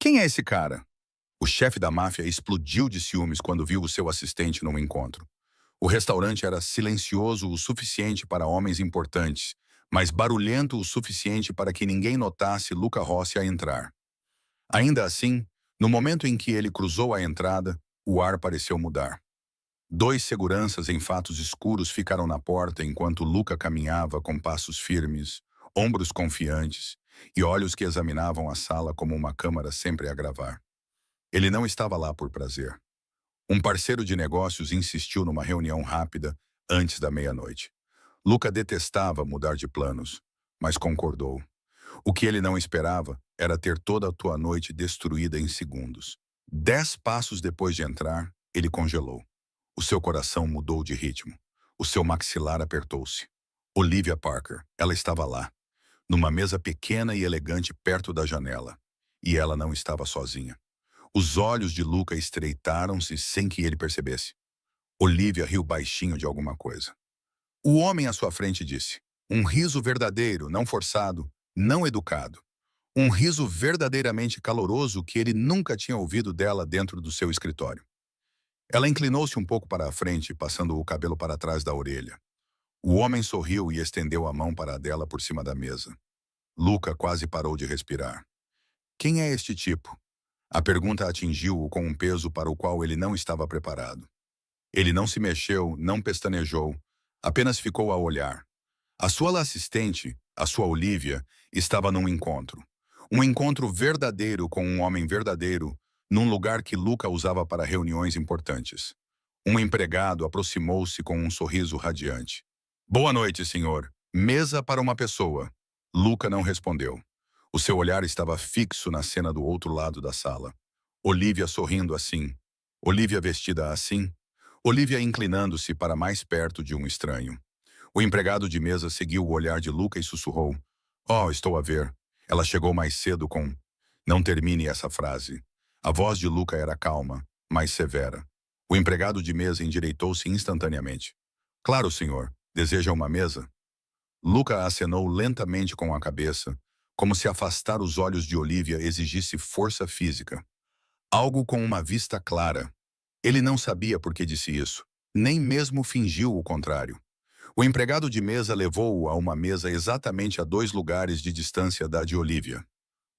Quem é esse cara? O chefe da máfia explodiu de ciúmes quando viu o seu assistente num encontro. O restaurante era silencioso o suficiente para homens importantes, mas barulhento o suficiente para que ninguém notasse Luca Rossi a entrar. Ainda assim, no momento em que ele cruzou a entrada, o ar pareceu mudar. Dois seguranças em fatos escuros ficaram na porta enquanto Luca caminhava com passos firmes, ombros confiantes e olhos que examinavam a sala como uma câmara sempre a gravar. Ele não estava lá por prazer. Um parceiro de negócios insistiu numa reunião rápida antes da meia-noite. Luca detestava mudar de planos, mas concordou. O que ele não esperava era ter toda a tua noite destruída em segundos. 10 passos depois de entrar, ele congelou. O seu coração mudou de ritmo. O seu maxilar apertou-se. Olivia Parker, ela estava lá, numa mesa pequena e elegante perto da janela. E ela não estava sozinha. Os olhos de Luca estreitaram-se sem que ele percebesse. Olivia riu baixinho de alguma coisa. O homem à sua frente disse. Um riso verdadeiro, não forçado, não educado. Um riso verdadeiramente caloroso que ele nunca tinha ouvido dela dentro do seu escritório. Ela inclinou-se um pouco para a frente, passando o cabelo para trás da orelha. O homem sorriu e estendeu a mão para a dela por cima da mesa. Luca quase parou de respirar. Quem é este tipo? A pergunta atingiu-o com um peso para o qual ele não estava preparado. Ele não se mexeu, não pestanejou, apenas ficou a olhar. A sua assistente, a sua Olivia, estava num encontro. Um encontro verdadeiro com um homem verdadeiro, num lugar que Luca usava para reuniões importantes. Um empregado aproximou-se com um sorriso radiante. Boa noite, senhor. Mesa para uma pessoa. Luca não respondeu. O seu olhar estava fixo na cena do outro lado da sala. Olivia sorrindo assim. Olivia vestida assim. Olivia inclinando-se para mais perto de um estranho. O empregado de mesa seguiu o olhar de Luca e sussurrou. Oh, estou a ver. Ela chegou mais cedo com... Não termine essa frase. A voz de Luca era calma, mas severa. O empregado de mesa endireitou-se instantaneamente. Claro, senhor. Deseja uma mesa? Luca acenou lentamente com a cabeça, como se afastar os olhos de Olivia exigisse força física. Algo com uma vista clara. Ele não sabia por que disse isso, nem mesmo fingiu o contrário. O empregado de mesa levou-o a uma mesa exatamente a 2 lugares de distância da de Olivia.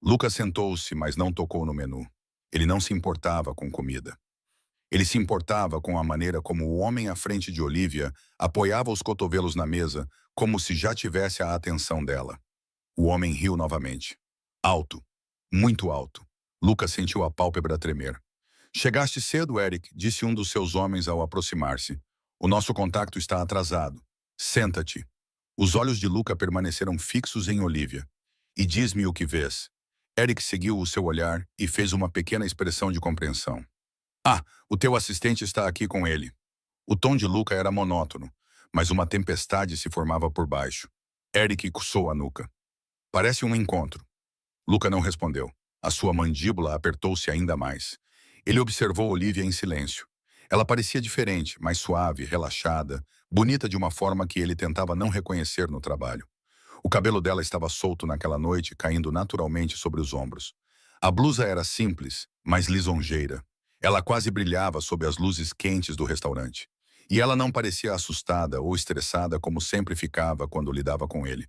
Lucas sentou-se, mas não tocou no menu. Ele não se importava com comida. Ele se importava com a maneira como o homem à frente de Olivia apoiava os cotovelos na mesa, como se já tivesse a atenção dela. O homem riu novamente. Alto. Muito alto. Lucas sentiu a pálpebra tremer. Chegaste cedo, Eric, disse um dos seus homens ao aproximar-se. O nosso contacto está atrasado. Senta-te. Os olhos de Luca permaneceram fixos em Olivia. E diz-me o que vês. Eric seguiu o seu olhar e fez uma pequena expressão de compreensão. Ah, o teu assistente está aqui com ele. O tom de Luca era monótono, mas uma tempestade se formava por baixo. Eric coçou a nuca. Parece um encontro. Luca não respondeu. A sua mandíbula apertou-se ainda mais. Ele observou Olivia em silêncio. Ela parecia diferente, mais suave, relaxada, bonita de uma forma que ele tentava não reconhecer no trabalho. O cabelo dela estava solto naquela noite, caindo naturalmente sobre os ombros. A blusa era simples, mas lisonjeira. Ela quase brilhava sob as luzes quentes do restaurante. E ela não parecia assustada ou estressada como sempre ficava quando lidava com ele.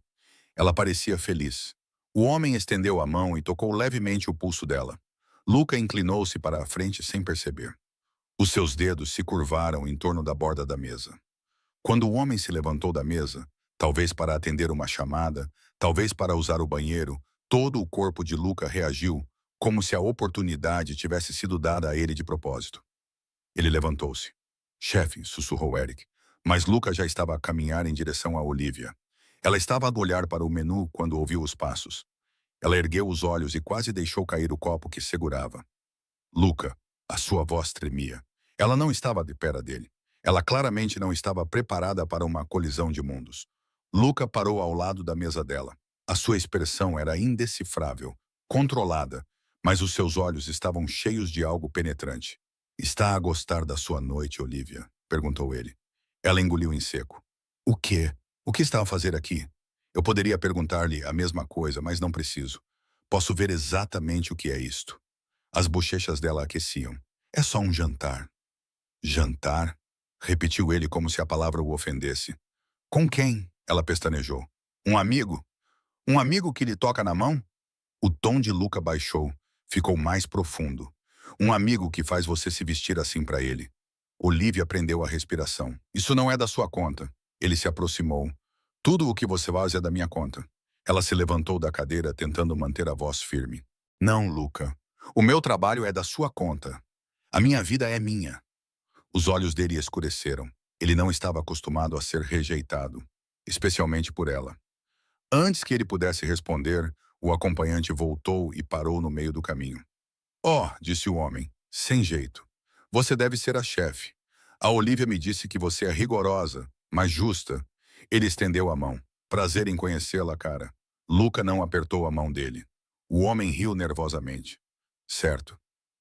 Ela parecia feliz. O homem estendeu a mão e tocou levemente o pulso dela. Luca inclinou-se para a frente sem perceber. Os seus dedos se curvaram em torno da borda da mesa. Quando o homem se levantou da mesa, talvez para atender uma chamada, talvez para usar o banheiro, todo o corpo de Luca reagiu, como se a oportunidade tivesse sido dada a ele de propósito. Ele levantou-se. Chefe, sussurrou Eric, mas Luca já estava a caminhar em direção a Olivia. Ela estava a olhar para o menu quando ouviu os passos. Ela ergueu os olhos e quase deixou cair o copo que segurava. Luca, a sua voz tremia. Ela não estava de pera dele. Ela claramente não estava preparada para uma colisão de mundos. Luca parou ao lado da mesa dela. A sua expressão era indecifrável, controlada, mas os seus olhos estavam cheios de algo penetrante. Está a gostar da sua noite, Olivia? Perguntou ele. Ela engoliu em seco. O quê? O que está a fazer aqui? Eu poderia perguntar-lhe a mesma coisa, mas não preciso. Posso ver exatamente o que é isto. As bochechas dela aqueciam. É só um jantar. Jantar? Repetiu ele como se a palavra o ofendesse. Com quem? Ela pestanejou. Um amigo? Um amigo que lhe toca na mão? O tom de Luca baixou, ficou mais profundo. Um amigo que faz você se vestir assim para ele. Olivia prendeu a respiração. Isso não é da sua conta. Ele se aproximou. Tudo o que você faz é da minha conta. Ela se levantou da cadeira, tentando manter a voz firme. Não, Luca. O meu trabalho é da sua conta. A minha vida é minha. Os olhos dele escureceram. Ele não estava acostumado a ser rejeitado, especialmente por ela. Antes que ele pudesse responder, o acompanhante voltou e parou no meio do caminho. Oh, disse o homem, sem jeito. Você deve ser a chefe. A Olivia me disse que você é rigorosa, mas justa. Ele estendeu a mão. Prazer em conhecê-la, cara. Luca não apertou a mão dele. O homem riu nervosamente. Certo.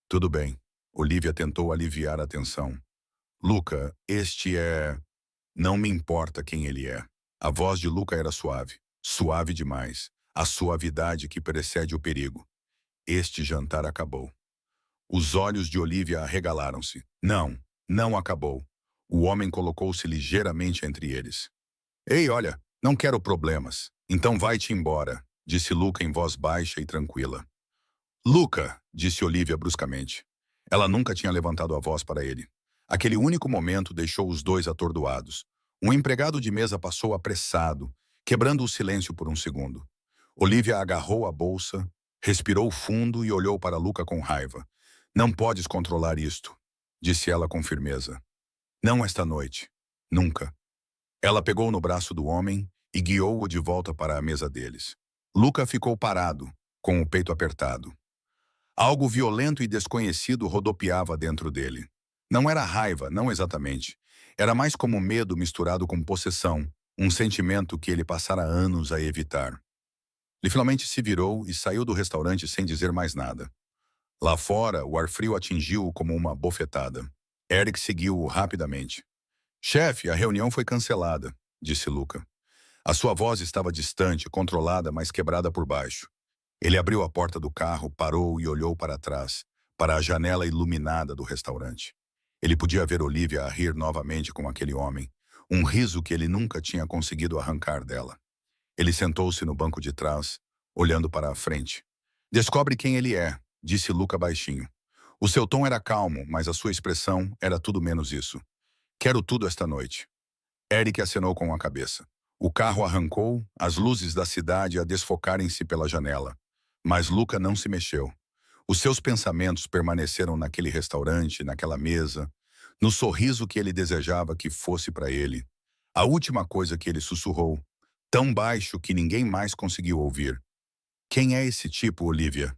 Tudo bem. Olivia tentou aliviar a tensão. Luca, este é... Não me importa quem ele é. A voz de Luca era suave. Suave demais. A suavidade que precede o perigo. Este jantar acabou. Os olhos de Olivia arregalaram-se. Não, não acabou. O homem colocou-se ligeiramente entre eles. Ei, olha, não quero problemas. Então vai-te embora, disse Luca em voz baixa e tranquila. Luca, disse Olivia bruscamente. Ela nunca tinha levantado a voz para ele. Aquele único momento deixou os dois atordoados. Um empregado de mesa passou apressado, quebrando o silêncio por um segundo. Olivia agarrou a bolsa, respirou fundo e olhou para Luca com raiva. Não podes controlar isto, disse ela com firmeza. Não esta noite. Nunca. Ela pegou no braço do homem e guiou-o de volta para a mesa deles. Luca ficou parado, com o peito apertado. Algo violento e desconhecido rodopiava dentro dele. Não era raiva, não exatamente. Era mais como medo misturado com possessão, um sentimento que ele passara anos a evitar. Ele finalmente se virou e saiu do restaurante sem dizer mais nada. Lá fora, o ar frio atingiu-o como uma bofetada. Eric seguiu-o rapidamente. Chefe, a reunião foi cancelada, disse Luca. A sua voz estava distante, controlada, mas quebrada por baixo. Ele abriu a porta do carro, parou e olhou para trás, para a janela iluminada do restaurante. Ele podia ver Olivia a rir novamente com aquele homem, um riso que ele nunca tinha conseguido arrancar dela. Ele sentou-se no banco de trás, olhando para a frente. Descobre quem ele é, disse Luca baixinho. O seu tom era calmo, mas a sua expressão era tudo menos isso. Quero tudo esta noite. Eric acenou com a cabeça. O carro arrancou, as luzes da cidade a desfocarem-se pela janela. Mas Luca não se mexeu. Os seus pensamentos permaneceram naquele restaurante, naquela mesa, no sorriso que ele desejava que fosse para ele. A última coisa que ele sussurrou, tão baixo que ninguém mais conseguiu ouvir. Quem é esse tipo, Olivia?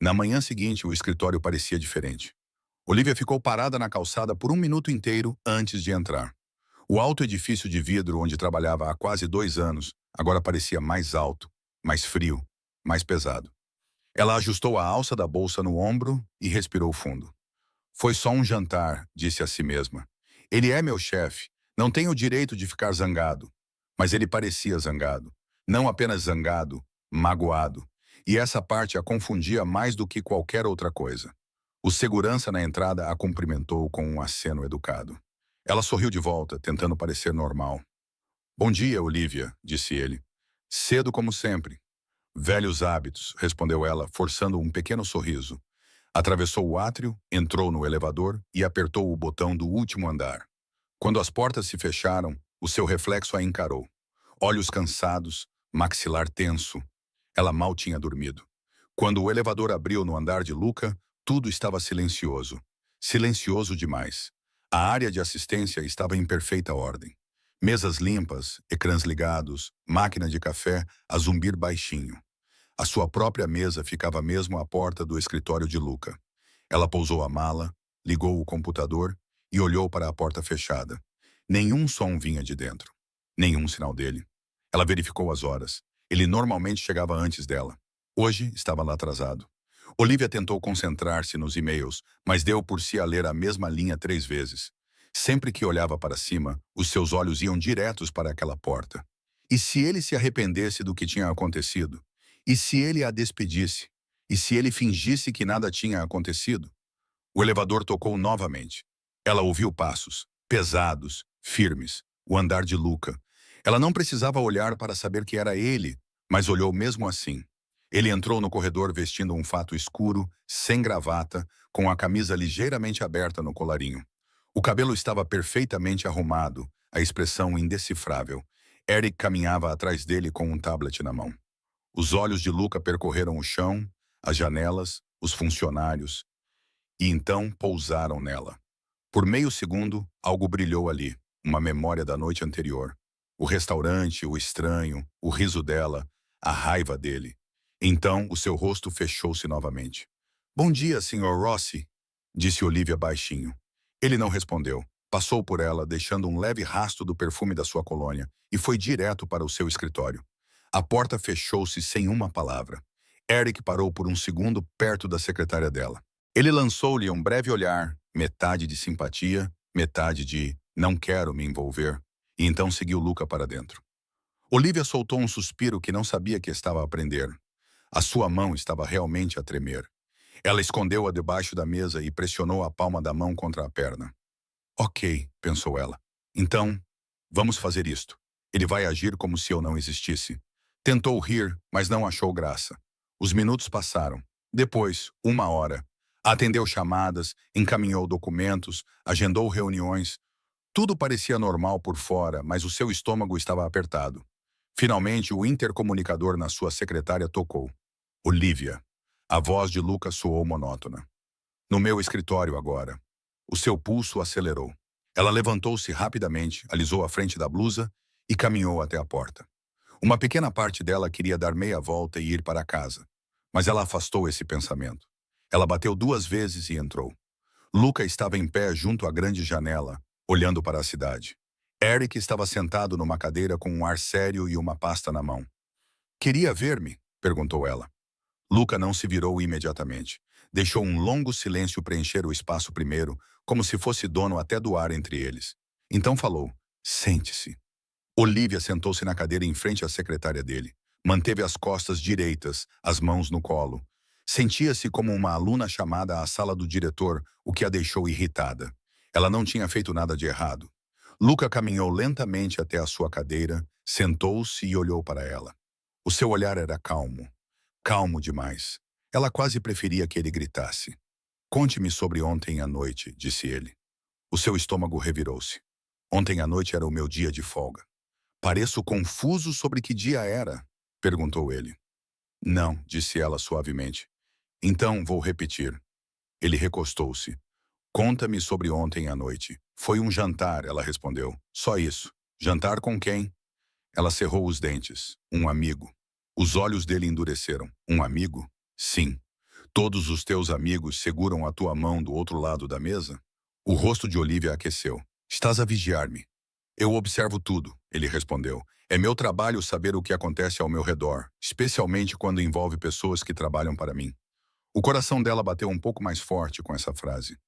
Na manhã seguinte, o escritório parecia diferente. Olivia ficou parada na calçada por um minuto inteiro antes de entrar. O alto edifício de vidro onde trabalhava há quase 2 anos agora parecia mais alto, mais frio, mais pesado. Ela ajustou a alça da bolsa no ombro e respirou fundo. Foi só um jantar, disse a si mesma. Ele é meu chefe, não tenho o direito de ficar zangado. Mas ele parecia zangado. Não apenas zangado, magoado. E essa parte a confundia mais do que qualquer outra coisa. O segurança na entrada a cumprimentou com um aceno educado. Ela sorriu de volta, tentando parecer normal. Bom dia, Olivia, disse ele. Cedo como sempre. Velhos hábitos, respondeu ela, forçando um pequeno sorriso. Atravessou o átrio, entrou no elevador e apertou o botão do último andar. Quando as portas se fecharam, o seu reflexo a encarou. Olhos cansados, maxilar tenso. Ela mal tinha dormido. Quando o elevador abriu no andar de Luca, tudo estava silencioso. Silencioso demais. A área de assistência estava em perfeita ordem. Mesas limpas, ecrãs ligados, máquina de café a zumbir baixinho. A sua própria mesa ficava mesmo à porta do escritório de Luca. Ela pousou a mala, ligou o computador e olhou para a porta fechada. Nenhum som vinha de dentro. Nenhum sinal dele. Ela verificou as horas. Ele normalmente chegava antes dela. Hoje estava lá atrasado. Olivia tentou concentrar-se nos e-mails, mas deu por si a ler a mesma linha 3 vezes. Sempre que olhava para cima, os seus olhos iam diretos para aquela porta. E se ele se arrependesse do que tinha acontecido? E se ele a despedisse? E se ele fingisse que nada tinha acontecido? O elevador tocou novamente. Ela ouviu passos, pesados, firmes, o andar de Luca. Ela não precisava olhar para saber que era ele, mas olhou mesmo assim. Ele entrou no corredor vestindo um fato escuro, sem gravata, com a camisa ligeiramente aberta no colarinho. O cabelo estava perfeitamente arrumado, a expressão indecifrável. Eric caminhava atrás dele com um tablet na mão. Os olhos de Luca percorreram o chão, as janelas, os funcionários, e então pousaram nela. Por meio segundo, algo brilhou ali, uma memória da noite anterior. O restaurante, o estranho, o riso dela, a raiva dele. Então, o seu rosto fechou-se novamente. "Bom dia, Sr. Rossi", disse Olivia baixinho. Ele não respondeu. Passou por ela, deixando um leve rastro do perfume da sua colônia, e foi direto para o seu escritório. A porta fechou-se sem uma palavra. Eric parou por um segundo perto da secretária dela. Ele lançou-lhe um breve olhar, metade de simpatia, metade de "não quero me envolver", e então seguiu Luca para dentro. Olivia soltou um suspiro que não sabia que estava a aprender. A sua mão estava realmente a tremer. Ela escondeu-a debaixo da mesa e pressionou a palma da mão contra a perna. "Ok", pensou ela. "Então, vamos fazer isto. Ele vai agir como se eu não existisse." Tentou rir, mas não achou graça. Os minutos passaram. Depois, 1 hora. Atendeu chamadas, encaminhou documentos, agendou reuniões. Tudo parecia normal por fora, mas o seu estômago estava apertado. Finalmente, o intercomunicador na sua secretária tocou. "Olivia." A voz de Lucas soou monótona. "No meu escritório agora." O seu pulso acelerou. Ela levantou-se rapidamente, alisou a frente da blusa e caminhou até a porta. Uma pequena parte dela queria dar meia volta e ir para casa, mas ela afastou esse pensamento. Ela bateu 2 vezes e entrou. Luca estava em pé junto à grande janela, olhando para a cidade. Eric estava sentado numa cadeira com um ar sério e uma pasta na mão. "Queria ver-me?" perguntou ela. Luca não se virou imediatamente. Deixou um longo silêncio preencher o espaço primeiro, como se fosse dono até do ar entre eles. Então falou: "Sente-se." Olivia sentou-se na cadeira em frente à secretária dele. Manteve as costas direitas, as mãos no colo. Sentia-se como uma aluna chamada à sala do diretor, o que a deixou irritada. Ela não tinha feito nada de errado. Luca caminhou lentamente até a sua cadeira, sentou-se e olhou para ela. O seu olhar era calmo. Calmo demais. Ela quase preferia que ele gritasse. "Conte-me sobre ontem à noite", disse ele. O seu estômago revirou-se. "Ontem à noite era o meu dia de folga." "Pareço confuso sobre que dia era?" perguntou ele. "Não", disse ela suavemente. "Então vou repetir." Ele recostou-se. "Conta-me sobre ontem à noite." "Foi um jantar", ela respondeu. "Só isso." "Jantar com quem?" Ela cerrou os dentes. "Um amigo." Os olhos dele endureceram. "Um amigo?" "Sim." "Todos os teus amigos seguram a tua mão do outro lado da mesa?" O rosto de Olivia aqueceu. "Estás a vigiar-me?" "Eu observo tudo", ele respondeu. "É meu trabalho saber o que acontece ao meu redor, especialmente quando envolve pessoas que trabalham para mim." O coração dela bateu um pouco mais forte com essa frase.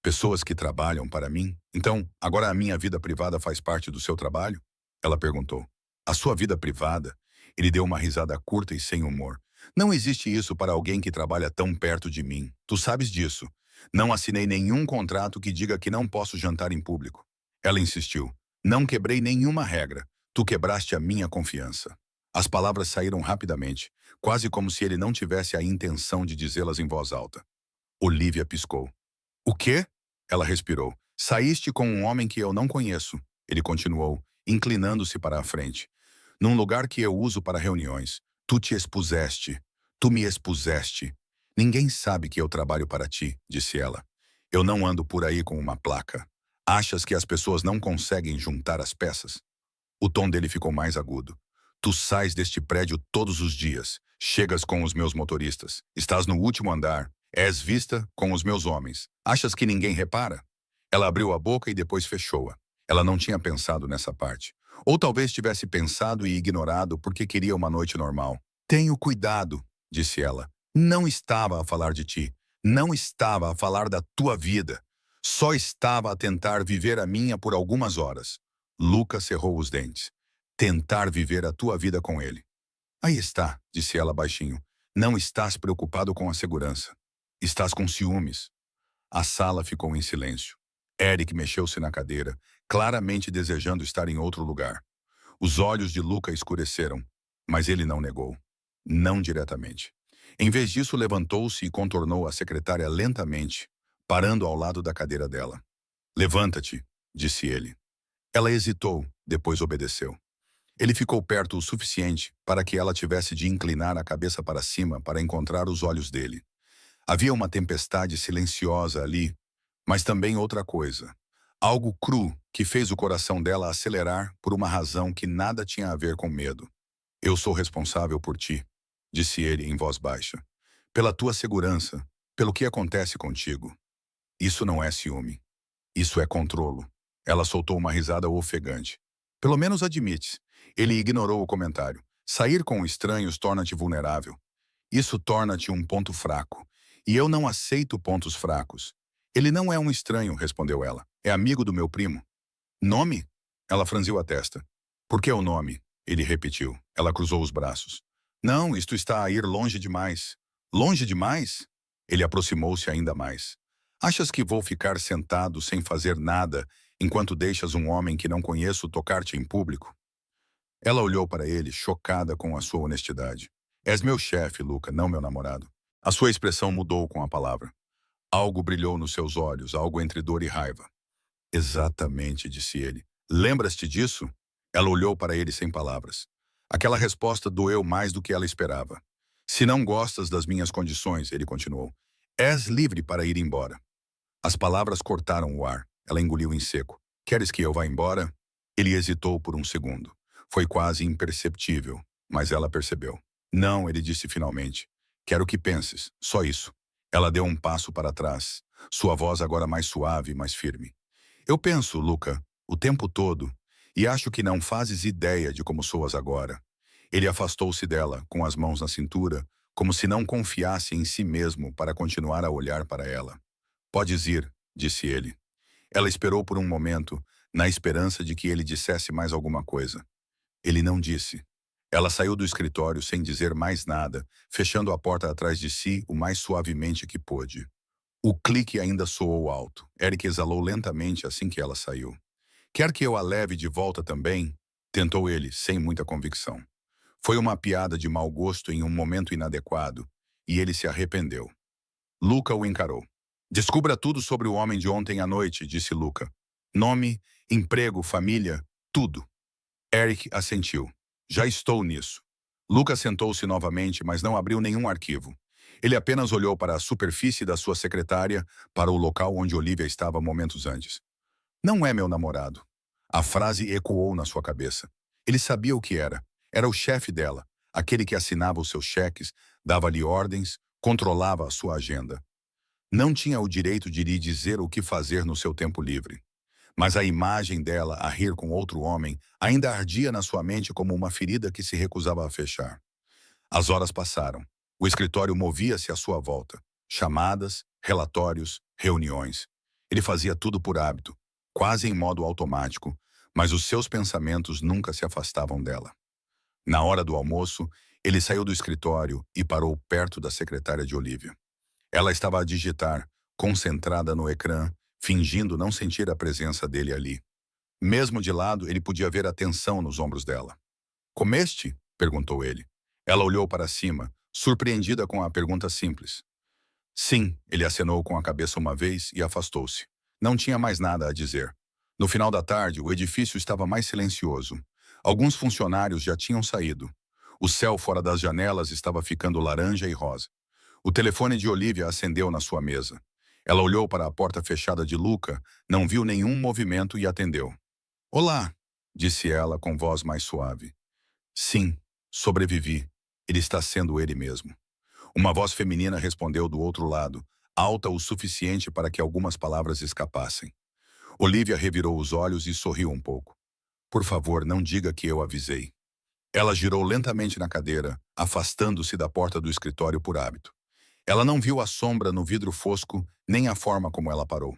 "Pessoas que trabalham para mim? Então, agora a minha vida privada faz parte do seu trabalho?" Ela perguntou. "A sua vida privada?" Ele deu uma risada curta e sem humor. "Não existe isso para alguém que trabalha tão perto de mim. Tu sabes disso. Não assinei nenhum contrato que diga que não posso jantar em público." Ela insistiu. "Não quebrei nenhuma regra. Tu quebraste a minha confiança." As palavras saíram rapidamente, quase como se ele não tivesse a intenção de dizê-las em voz alta. Olivia piscou. "O quê?" Ela respirou. "Saíste com um homem que eu não conheço." Ele continuou, inclinando-se para a frente. "Num lugar que eu uso para reuniões. Tu te expuseste. Tu me expuseste." "Ninguém sabe que eu trabalho para ti", disse ela. "Eu não ando por aí com uma placa. Achas que as pessoas não conseguem juntar as peças?" O tom dele ficou mais agudo. "Tu sais deste prédio todos os dias. Chegas com os meus motoristas. Estás no último andar. És vista com os meus homens. Achas que ninguém repara?" Ela abriu a boca e depois fechou-a. Ela não tinha pensado nessa parte. Ou talvez tivesse pensado e ignorado porque queria uma noite normal. "Tenho cuidado", disse ela. "Não estava a falar de ti. Não estava a falar da tua vida. Só estava a tentar viver a minha por algumas horas." Lucas cerrou os dentes. "Tentar viver a tua vida com ele." "Aí está", disse ela baixinho. Não estás preocupado com a segurança. Estás com ciúmes. A sala ficou em silêncio. Eric mexeu-se na cadeira, claramente desejando estar em outro lugar. Os olhos de Luca escureceram, mas ele não negou. Não diretamente. Em vez disso, levantou-se e contornou a secretária lentamente, parando ao lado da cadeira dela. Levanta-te, disse ele. Ela hesitou, depois obedeceu. Ele ficou perto o suficiente para que ela tivesse de inclinar a cabeça para cima para encontrar os olhos dele. Havia uma tempestade silenciosa ali, mas também outra coisa. Algo cru que fez o coração dela acelerar por uma razão que nada tinha a ver com medo. Eu sou responsável por ti, disse ele em voz baixa. Pela tua segurança, pelo que acontece contigo. Isso não é ciúme. Isso é controlo. Ela soltou uma risada ofegante. Pelo menos admite. Ele ignorou o comentário. Sair com estranhos torna-te vulnerável. Isso torna-te um ponto fraco. E eu não aceito pontos fracos. Ele não é um estranho, respondeu ela. É amigo do meu primo. Nome? Ela franziu a testa. Por que o nome? Ele repetiu. Ela cruzou os braços. Não, isto está a ir longe demais. Longe demais? Ele aproximou-se ainda mais. Achas que vou ficar sentado sem fazer nada enquanto deixas um homem que não conheço tocar-te em público? Ela olhou para ele, chocada com a sua honestidade. És meu chefe, Luca, não meu namorado. A sua expressão mudou com a palavra. Algo brilhou nos seus olhos, algo entre dor e raiva. Exatamente, disse ele. Lembras-te disso? Ela olhou para ele sem palavras. Aquela resposta doeu mais do que ela esperava. Se não gostas das minhas condições, ele continuou, és livre para ir embora. As palavras cortaram o ar. Ela engoliu em seco. Queres que eu vá embora? Ele hesitou por um segundo. Foi quase imperceptível, mas ela percebeu. Não, ele disse finalmente. Quero que penses, só isso. Ela deu um passo para trás, sua voz agora mais suave e mais firme. Eu penso, Luca, o tempo todo, e acho que não fazes ideia de como soas agora. Ele afastou-se dela, com as mãos na cintura, como se não confiasse em si mesmo para continuar a olhar para ela. Podes ir, disse ele. Ela esperou por um momento, na esperança de que ele dissesse mais alguma coisa. Ele não disse. Ela saiu do escritório sem dizer mais nada, fechando a porta atrás de si o mais suavemente que pôde. O clique ainda soou alto. Eric exalou lentamente assim que ela saiu. Quer que eu a leve de volta também? Tentou ele, sem muita convicção. Foi uma piada de mau gosto em um momento inadequado, e ele se arrependeu. Luca o encarou. Descubra tudo sobre o homem de ontem à noite, disse Luca. Nome, emprego, família, tudo. Eric assentiu. Já estou nisso. Luca sentou-se novamente, mas não abriu nenhum arquivo. Ele apenas olhou para a superfície da sua secretária, para o local onde Olivia estava momentos antes. Não é meu namorado. A frase ecoou na sua cabeça. Ele sabia o que era. Era o chefe dela, aquele que assinava os seus cheques, dava-lhe ordens, controlava a sua agenda. Não tinha o direito de lhe dizer o que fazer no seu tempo livre. Mas a imagem dela a rir com outro homem ainda ardia na sua mente como uma ferida que se recusava a fechar. As horas passaram. O escritório movia-se à sua volta. Chamadas, relatórios, reuniões. Ele fazia tudo por hábito, quase em modo automático, mas os seus pensamentos nunca se afastavam dela. Na hora do almoço, ele saiu do escritório e parou perto da secretária de Olivia. Ela estava a digitar, concentrada no ecrã, fingindo não sentir a presença dele ali. Mesmo de lado, ele podia ver a tensão nos ombros dela. Comeste? Perguntou ele. Ela olhou para cima, surpreendida com a pergunta simples. Sim, ele acenou com a cabeça uma vez e afastou-se. Não tinha mais nada a dizer. No final da tarde, o edifício estava mais silencioso. Alguns funcionários já tinham saído. O céu fora das janelas estava ficando laranja e rosa. O telefone de Olivia acendeu na sua mesa. Ela olhou para a porta fechada de Luca, não viu nenhum movimento e atendeu. Olá, disse ela com voz mais suave. Sim, sobrevivi. Ele está sendo ele mesmo. Uma voz feminina respondeu do outro lado, alta o suficiente para que algumas palavras escapassem. Olivia revirou os olhos e sorriu um pouco. Por favor, não diga que eu avisei. Ela girou lentamente na cadeira, afastando-se da porta do escritório por hábito. Ela não viu a sombra no vidro fosco, nem a forma como ela parou.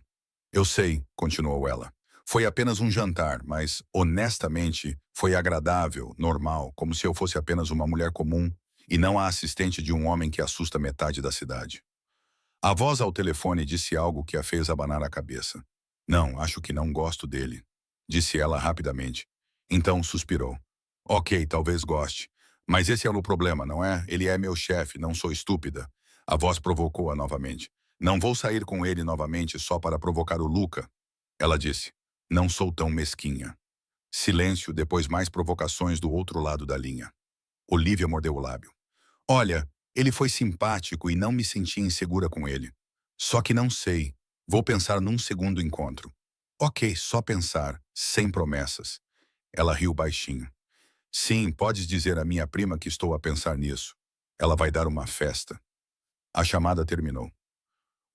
Eu sei, continuou ela. Foi apenas um jantar, mas, honestamente, foi agradável, normal, como se eu fosse apenas uma mulher comum, e não a assistente de um homem que assusta metade da cidade. A voz ao telefone disse algo que a fez abanar a cabeça. Não, acho que não gosto dele, disse ela rapidamente. Então suspirou. Ok, talvez goste. Mas esse é o problema, não é? Ele é meu chefe, não sou estúpida. A voz provocou-a novamente. Não vou sair com ele novamente só para provocar o Luca. Ela disse. Não sou tão mesquinha. Silêncio, depois mais provocações do outro lado da linha. Olivia mordeu o lábio. Olha, ele foi simpático e não me senti insegura com ele. Só que não sei. Vou pensar num segundo encontro. Ok, só pensar, sem promessas. Ela riu baixinho. Sim, podes dizer à minha prima que estou a pensar nisso. Ela vai dar uma festa. A chamada terminou.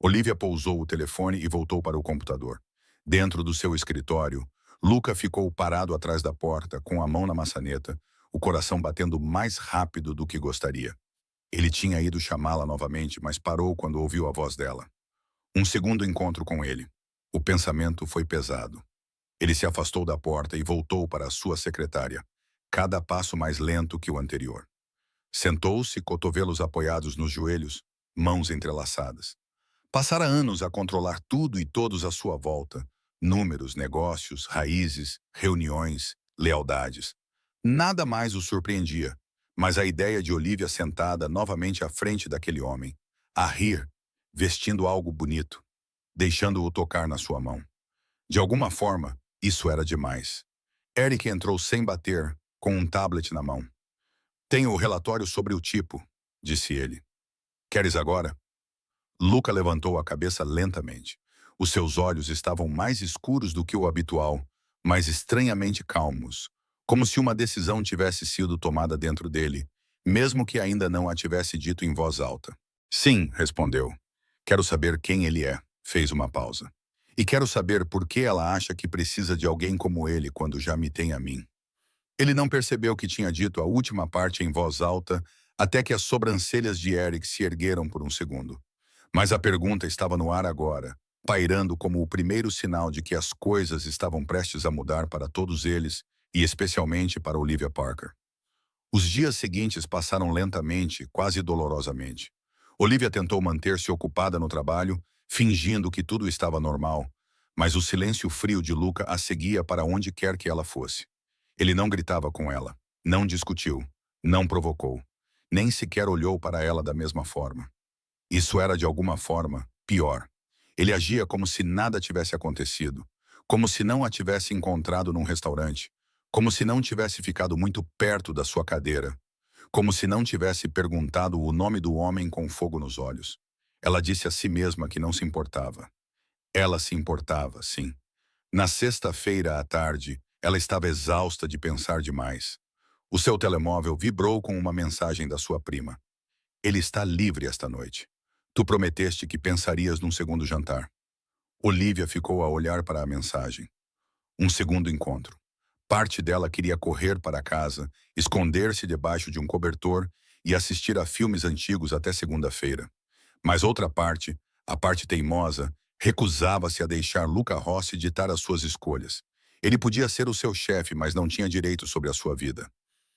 Olivia pousou o telefone e voltou para o computador. Dentro do seu escritório, Luca ficou parado atrás da porta, com a mão na maçaneta, o coração batendo mais rápido do que gostaria. Ele tinha ido chamá-la novamente, mas parou quando ouviu a voz dela. Um segundo encontro com ele. O pensamento foi pesado. Ele se afastou da porta e voltou para a sua secretária, cada passo mais lento que o anterior. Sentou-se, cotovelos apoiados nos joelhos, mãos entrelaçadas. Passara anos a controlar tudo e todos à sua volta. Números, negócios, raízes, reuniões, lealdades. Nada mais o surpreendia, mas a ideia de Olivia sentada novamente à frente daquele homem, a rir, vestindo algo bonito, deixando-o tocar na sua mão. De alguma forma, isso era demais. Eric entrou sem bater, com um tablet na mão. Tenho o relatório sobre o tipo, disse ele. Queres agora? Luca levantou a cabeça lentamente. Os seus olhos estavam mais escuros do que o habitual, mas estranhamente calmos, como se uma decisão tivesse sido tomada dentro dele, mesmo que ainda não a tivesse dito em voz alta. Sim, respondeu. Quero saber quem ele é, fez uma pausa. E quero saber por que ela acha que precisa de alguém como ele quando já me tem a mim. Ele não percebeu que tinha dito a última parte em voz alta, até que as sobrancelhas de Eric se ergueram por um segundo. Mas a pergunta estava no ar agora, pairando como o primeiro sinal de que as coisas estavam prestes a mudar para todos eles, e especialmente para Olivia Parker. Os dias seguintes passaram lentamente, quase dolorosamente. Olivia tentou manter-se ocupada no trabalho, fingindo que tudo estava normal, mas o silêncio frio de Luca a seguia para onde quer que ela fosse. Ele não gritava com ela, não discutiu, não provocou, nem sequer olhou para ela da mesma forma. Isso era, de alguma forma, pior. Ele agia como se nada tivesse acontecido, como se não a tivesse encontrado num restaurante, como se não tivesse ficado muito perto da sua cadeira, como se não tivesse perguntado o nome do homem com fogo nos olhos. Ela disse a si mesma que não se importava. Ela se importava, sim. Na sexta-feira à tarde, ela estava exausta de pensar demais. O seu telemóvel vibrou com uma mensagem da sua prima. Ele está livre esta noite. Tu prometeste que pensarias num segundo jantar. Olivia ficou a olhar para a mensagem. Um segundo encontro. Parte dela queria correr para casa, esconder-se debaixo de um cobertor e assistir a filmes antigos até segunda-feira. Mas outra parte, a parte teimosa, recusava-se a deixar Luca Rossi ditar as suas escolhas. Ele podia ser o seu chefe, mas não tinha direito sobre a sua vida.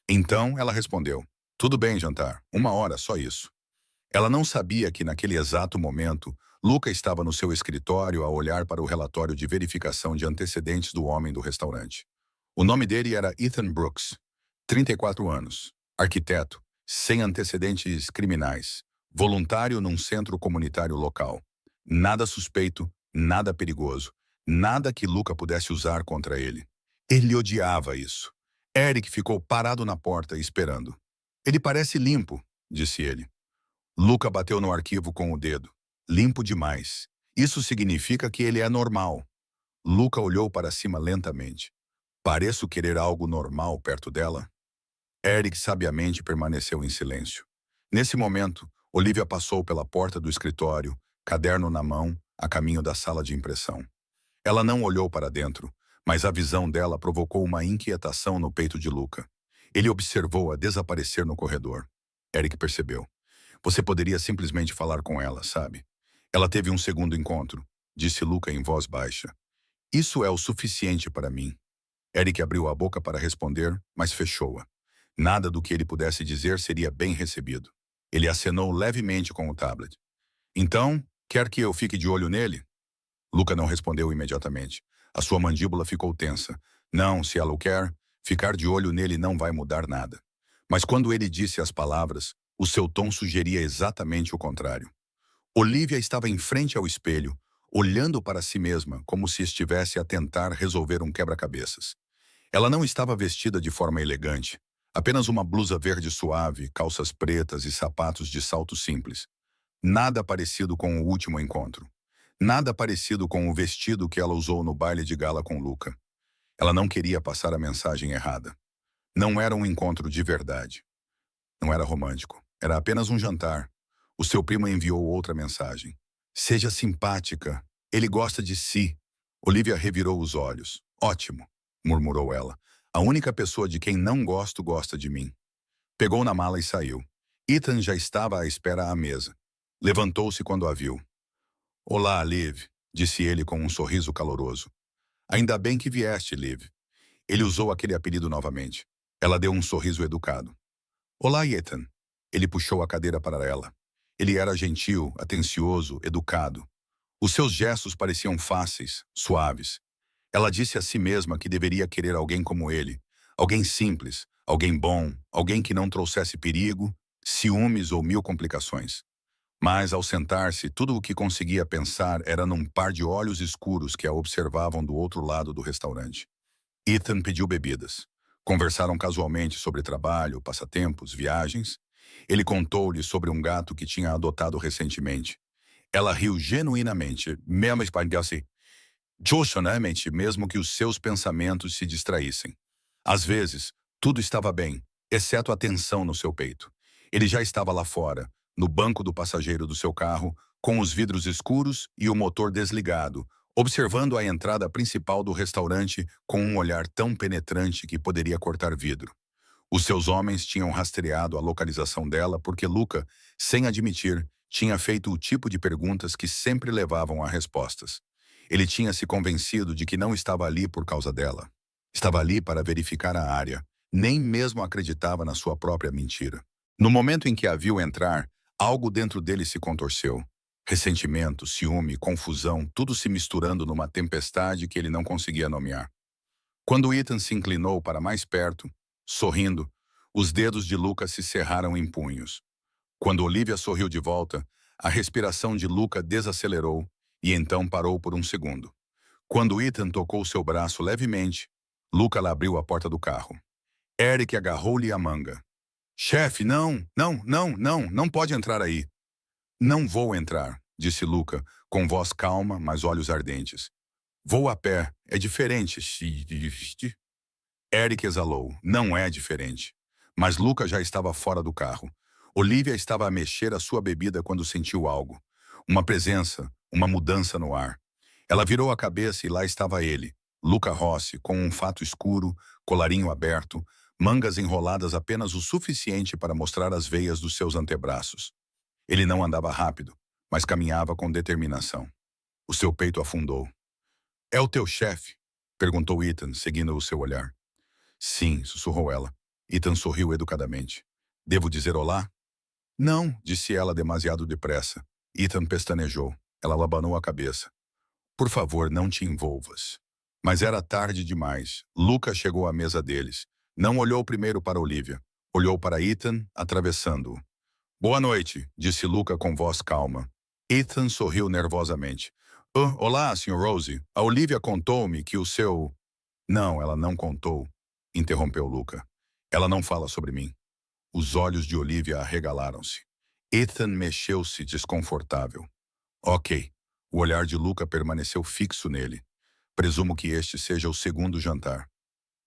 Então ela respondeu, tudo bem, jantar, 1 hora, só isso. Ela não sabia que naquele exato momento, Luca estava no seu escritório a olhar para o relatório de verificação de antecedentes do homem do restaurante. O nome dele era Ethan Brooks, 34 anos, arquiteto, sem antecedentes criminais, voluntário num centro comunitário local. Nada suspeito, nada perigoso, nada que Luca pudesse usar contra ele. Ele odiava isso. Eric ficou parado na porta esperando. Ele parece limpo, disse ele. Luca bateu no arquivo com o dedo. Limpo demais. Isso significa que ele é normal. Luca olhou para cima lentamente. Pareço querer algo normal perto dela? Eric sabiamente permaneceu em silêncio. Nesse momento, Olivia passou pela porta do escritório, caderno na mão, a caminho da sala de impressão. Ela não olhou para dentro, mas a visão dela provocou uma inquietação no peito de Luca. Ele observou-a desaparecer no corredor. Eric percebeu. Você poderia simplesmente falar com ela, sabe? Ela teve um segundo encontro, disse Luca em voz baixa. Isso é o suficiente para mim. Eric abriu a boca para responder, mas fechou-a. Nada do que ele pudesse dizer seria bem recebido. Ele acenou levemente com o tablet. Então, quer que eu fique de olho nele? Luca não respondeu imediatamente. A sua mandíbula ficou tensa. Não, se ela o quer, ficar de olho nele não vai mudar nada. Mas quando ele disse as palavras, o seu tom sugeria exatamente o contrário. Olivia estava em frente ao espelho, olhando para si mesma como se estivesse a tentar resolver um quebra-cabeças. Ela não estava vestida de forma elegante, apenas uma blusa verde suave, calças pretas e sapatos de salto simples. Nada parecido com o último encontro. Nada parecido com o vestido que ela usou no baile de gala com Luca. Ela não queria passar a mensagem errada. Não era um encontro de verdade. Não era romântico. Era apenas um jantar. O seu primo enviou outra mensagem. Seja simpática. Ele gosta de si. Olivia revirou os olhos. Ótimo, murmurou ela. A única pessoa de quem não gosto gosta de mim. Pegou na mala e saiu. Ethan já estava à espera à mesa. Levantou-se quando a viu. Olá, Liv, disse ele com um sorriso caloroso. Ainda bem que vieste, Liv. Ele usou aquele apelido novamente. Ela deu um sorriso educado. Olá, Ethan. Ele puxou a cadeira para ela. Ele era gentil, atencioso, educado. Os seus gestos pareciam fáceis, suaves. Ela disse a si mesma que deveria querer alguém como ele. Alguém simples, alguém bom, alguém que não trouxesse perigo, ciúmes ou mil complicações. Mas, ao sentar-se, tudo o que conseguia pensar era num par de olhos escuros que a observavam do outro lado do restaurante. Ethan pediu bebidas. Conversaram casualmente sobre trabalho, passatempos, viagens. Ele contou-lhe sobre um gato que tinha adotado recentemente. Ela riu genuinamente, mesmo jocionamente, mesmo que os seus pensamentos se distraíssem. Às vezes, tudo estava bem, exceto a tensão no seu peito. Ele já estava lá fora, no banco do passageiro do seu carro, com os vidros escuros e o motor desligado, observando a entrada principal do restaurante com um olhar tão penetrante que poderia cortar vidro. Os seus homens tinham rastreado a localização dela porque Luca, sem admitir, tinha feito o tipo de perguntas que sempre levavam a respostas. Ele tinha se convencido de que não estava ali por causa dela. Estava ali para verificar a área. Nem mesmo acreditava na sua própria mentira. No momento em que a viu entrar, algo dentro dele se contorceu. Ressentimento, ciúme, confusão, tudo se misturando numa tempestade que ele não conseguia nomear. Quando Ethan se inclinou para mais perto, sorrindo, os dedos de Luca se cerraram em punhos. Quando Olivia sorriu de volta, a respiração de Luca desacelerou e então parou por um segundo. Quando Ethan tocou seu braço levemente, Luca abriu a porta do carro. Eric agarrou-lhe a manga. Chefe, não pode entrar aí. Não vou entrar, disse Luca, com voz calma, mas olhos ardentes. Vou a pé, é diferente. Eric exalou. Não é diferente. Mas Luca já estava fora do carro. Olivia estava a mexer a sua bebida quando sentiu algo. Uma presença, uma mudança no ar. Ela virou a cabeça e lá estava ele, Luca Rossi, com um fato escuro, colarinho aberto, mangas enroladas apenas o suficiente para mostrar as veias dos seus antebraços. Ele não andava rápido, mas caminhava com determinação. O seu peito afundou. É o teu chefe? Perguntou Ethan, seguindo o seu olhar. Sim, sussurrou ela. Ethan sorriu educadamente. Devo dizer olá? Não, disse ela demasiado depressa. Ethan pestanejou. Ela abanou a cabeça. Por favor, não te envolvas. Mas era tarde demais. Luca chegou à mesa deles. Não olhou primeiro para Olivia. Olhou para Ethan, atravessando-o. Boa noite, disse Luca com voz calma. Ethan sorriu nervosamente. Olá, Sr. Rose. A Olivia contou-me que o seu... Não, ela não contou, interrompeu Luca. Ela não fala sobre mim. Os olhos de Olivia arregalaram-se. Ethan mexeu-se desconfortável. Ok. O olhar de Luca permaneceu fixo nele. Presumo que este seja o segundo jantar.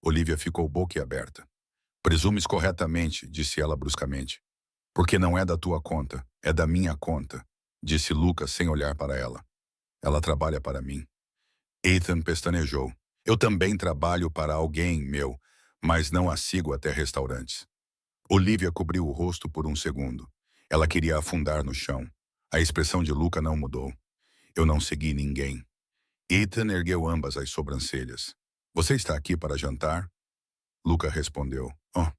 Olivia ficou boquiaberta. Presumes corretamente, disse ela bruscamente. Porque não é da tua conta, é da minha conta, disse Luca sem olhar para ela. Ela trabalha para mim. Ethan pestanejou. Eu também trabalho para alguém, meu, mas não a sigo até restaurantes. Olivia cobriu o rosto por um segundo. Ela queria afundar no chão. A expressão de Luca não mudou. Eu não segui ninguém. Ethan ergueu ambas as sobrancelhas. Você está aqui para jantar? Luca respondeu. Oh.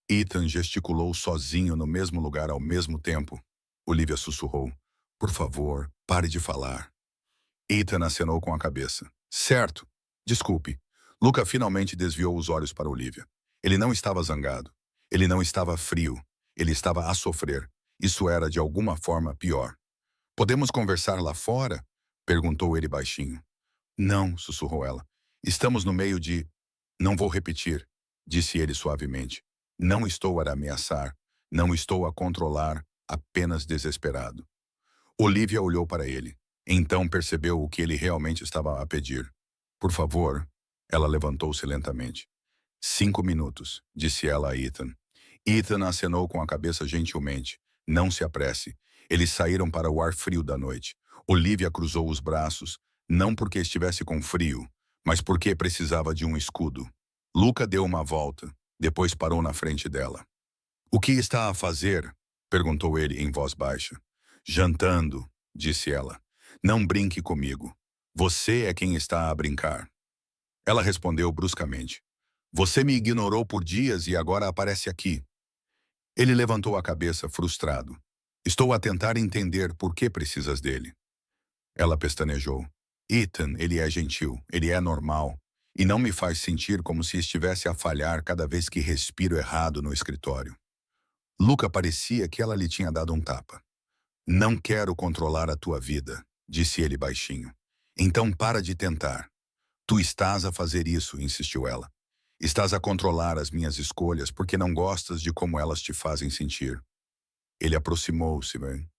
Ethan gesticulou sozinho no mesmo lugar ao mesmo tempo. Olivia sussurrou. Por favor, pare de falar. Ethan acenou com a cabeça. Certo. Desculpe. Luca finalmente desviou os olhos para Olivia. Ele não estava zangado. Ele não estava frio. Ele estava a sofrer. Isso era, de alguma forma, pior. Podemos conversar lá fora? Perguntou ele baixinho. Não, sussurrou ela. Estamos no meio de... Não vou repetir, disse ele suavemente. Não estou a ameaçar. Não estou a controlar, apenas desesperado. Olivia olhou para ele. Então percebeu o que ele realmente estava a pedir. Por favor. Ela levantou-se lentamente. 5 minutos, disse ela a Ethan. Ethan acenou com a cabeça gentilmente. Não se apresse. Eles saíram para o ar frio da noite. Olivia cruzou os braços, não porque estivesse com frio, mas porque precisava de um escudo. Luca deu uma volta, depois parou na frente dela. O que está a fazer? Perguntou ele em voz baixa. Jantando, disse ela. Não brinque comigo. Você é quem está a brincar. Ela respondeu bruscamente. Você me ignorou por dias e agora aparece aqui. Ele levantou a cabeça frustrado. Estou a tentar entender por que precisas dele. Ela pestanejou. Ethan, ele é gentil, ele é normal, e não me faz sentir como se estivesse a falhar cada vez que respiro errado no escritório. Luca parecia que ela lhe tinha dado um tapa. Não quero controlar a tua vida, disse ele baixinho. Então para de tentar. Tu estás a fazer isso, insistiu ela. Estás a controlar as minhas escolhas porque não gostas de como elas te fazem sentir. Ele aproximou-se, bem.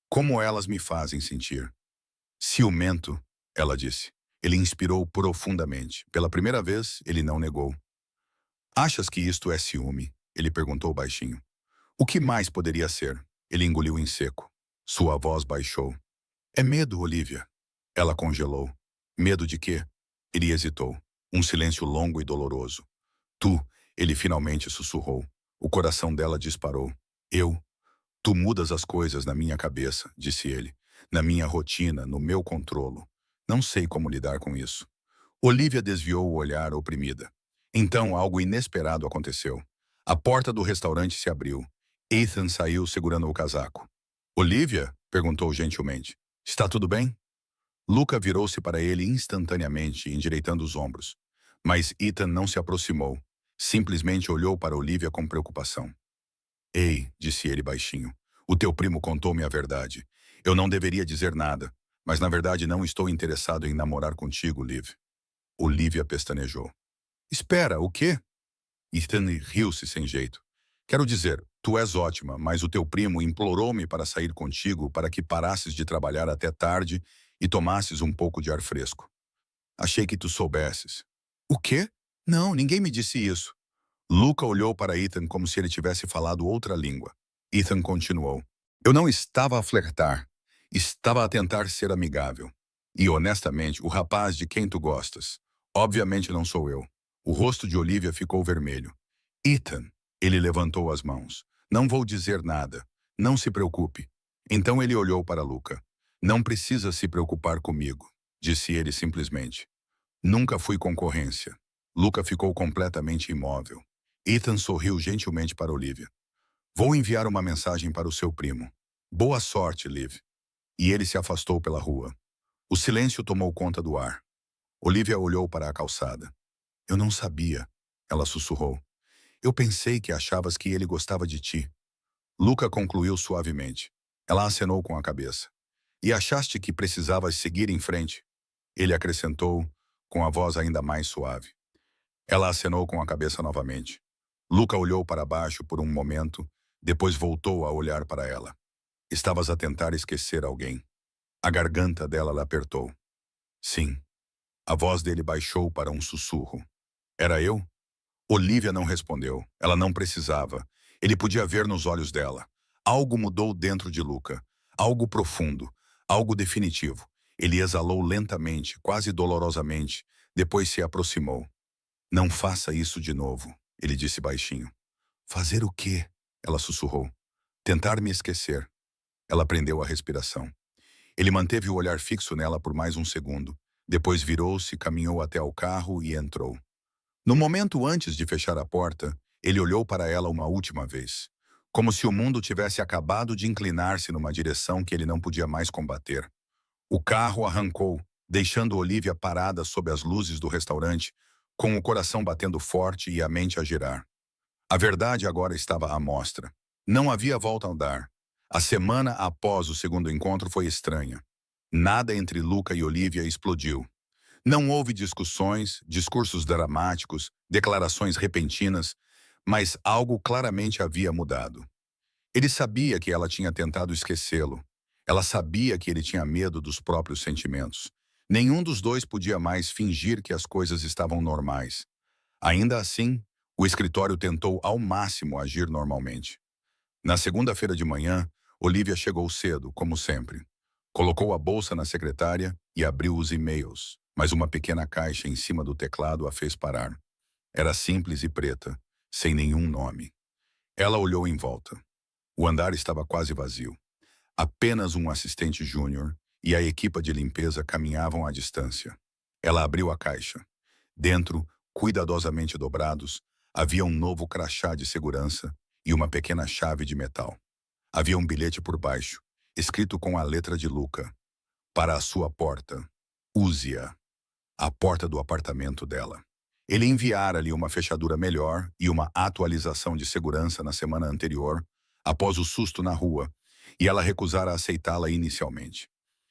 Como elas me fazem sentir? Ciumento, ela disse. Ele inspirou profundamente. Pela primeira vez, ele não negou. Achas que isto é ciúme? Ele perguntou baixinho. O que mais poderia ser? Ele engoliu em seco. Sua voz baixou. É medo, Olivia. Ela congelou. Medo de quê? Ele hesitou. Um silêncio longo e doloroso. Tu, ele finalmente sussurrou. O coração dela disparou. Eu? Tu mudas as coisas na minha cabeça, disse ele. Na minha rotina, no meu controlo. Não sei como lidar com isso. Olivia desviou o olhar oprimida. Então algo inesperado aconteceu. A porta do restaurante se abriu. Ethan saiu segurando o casaco. Olivia? Perguntou gentilmente. Está tudo bem? Luca virou-se para ele instantaneamente, endireitando os ombros. Mas Ethan não se aproximou. Simplesmente olhou para Olivia com preocupação. Ei, disse ele baixinho. O teu primo contou-me a verdade. Eu não deveria dizer nada, mas na verdade não estou interessado em namorar contigo, Liv. Olivia pestanejou. Espera, o quê? Ethan riu-se sem jeito. Quero dizer, tu és ótima, mas o teu primo implorou-me para sair contigo para que parasses de trabalhar até tarde e tomasses um pouco de ar fresco. Achei que tu soubesses. O quê? Não, ninguém me disse isso. Luca olhou para Ethan como se ele tivesse falado outra língua. Ethan continuou. Eu não estava a flertar. Estava a tentar ser amigável. E, honestamente, o rapaz de quem tu gostas. Obviamente não sou eu. O rosto de Olivia ficou vermelho. Ethan, ele levantou as mãos. Não vou dizer nada. Não se preocupe. Então ele olhou para Luca. Não precisa se preocupar comigo, disse ele simplesmente. Nunca fui concorrência. Luca ficou completamente imóvel. Ethan sorriu gentilmente para Olivia. Vou enviar uma mensagem para o seu primo. Boa sorte, Liv. E ele se afastou pela rua. O silêncio tomou conta do ar. Olivia olhou para a calçada. Eu não sabia, ela sussurrou. Eu pensei que achavas que ele gostava de ti. Luca concluiu suavemente. Ela acenou com a cabeça. E achaste que precisavas seguir em frente? Ele acrescentou, com a voz ainda mais suave. Ela acenou com a cabeça novamente. Luca olhou para baixo por um momento, depois voltou a olhar para ela. Estavas a tentar esquecer alguém. A garganta dela lhe apertou. Sim. A voz dele baixou para um sussurro. Era eu? Olivia não respondeu. Ela não precisava. Ele podia ver nos olhos dela. Algo mudou dentro de Luca. Algo profundo. Algo definitivo. Ele exalou lentamente, quase dolorosamente. Depois se aproximou. Não faça isso de novo, ele disse baixinho. Fazer o quê? Ela sussurrou. Tentar me esquecer. Ela prendeu a respiração. Ele manteve o olhar fixo nela por mais um segundo. Depois virou-se, caminhou até ao carro e entrou. No momento antes de fechar a porta, Ele olhou para ela uma última vez, como se o mundo tivesse acabado de inclinar-se numa direção que ele não podia mais combater. O carro arrancou, deixando Olivia parada sob as luzes do restaurante, com o coração batendo forte e a mente a girar. A verdade agora estava à mostra. Não havia volta a dar. A semana após o segundo encontro foi estranha. Nada entre Luca e Olivia explodiu. Não houve discussões, discursos dramáticos, declarações repentinas, mas algo claramente havia mudado. Ele sabia que ela tinha tentado esquecê-lo. Ela sabia que ele tinha medo dos próprios sentimentos. Nenhum dos dois podia mais fingir que as coisas estavam normais. Ainda assim, o escritório tentou ao máximo agir normalmente. Na segunda-feira de manhã, Olivia chegou cedo, como sempre. Colocou a bolsa na secretária e abriu os e-mails, mas uma pequena caixa em cima do teclado a fez parar. Era simples e preta, sem nenhum nome. Ela olhou em volta. O andar estava quase vazio. Apenas um assistente júnior e a equipa de limpeza caminhavam à distância. Ela abriu a caixa. Dentro, cuidadosamente dobrados, havia um novo crachá de segurança e uma pequena chave de metal. Havia um bilhete por baixo, escrito com a letra de Luca. Para a sua porta. Use-a. A porta do apartamento dela. Ele enviara-lhe uma fechadura melhor e uma atualização de segurança na semana anterior, após o susto na rua, e ela recusara aceitá-la inicialmente.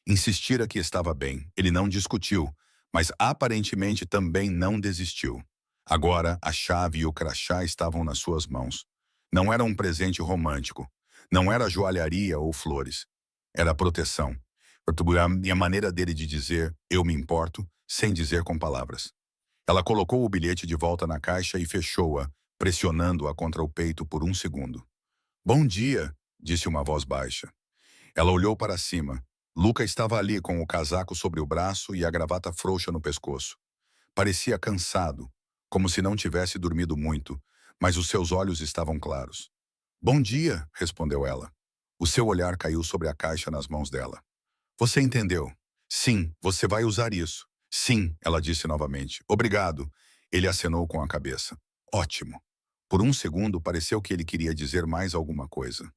Insistira que estava bem. Ele não discutiu, mas aparentemente também não desistiu. Agora, a chave e o crachá estavam nas suas mãos. Não era um presente romântico. Não era joalharia ou flores. Era proteção. E a maneira dele de dizer, eu me importo, sem dizer com palavras. Ela colocou o bilhete de volta na caixa e fechou-a, pressionando-a contra o peito por um segundo. Bom dia, disse uma voz baixa. Ela olhou para cima. Luca estava ali com o casaco sobre o braço e a gravata frouxa no pescoço. Parecia cansado, como se não tivesse dormido muito, mas os seus olhos estavam claros. Bom dia, respondeu ela. O seu olhar caiu sobre a caixa nas mãos dela. Você entendeu? Sim, você vai usar isso. Sim, ela disse novamente. Obrigado. Ele acenou com a cabeça. Ótimo. Por um segundo pareceu que ele queria dizer mais alguma coisa.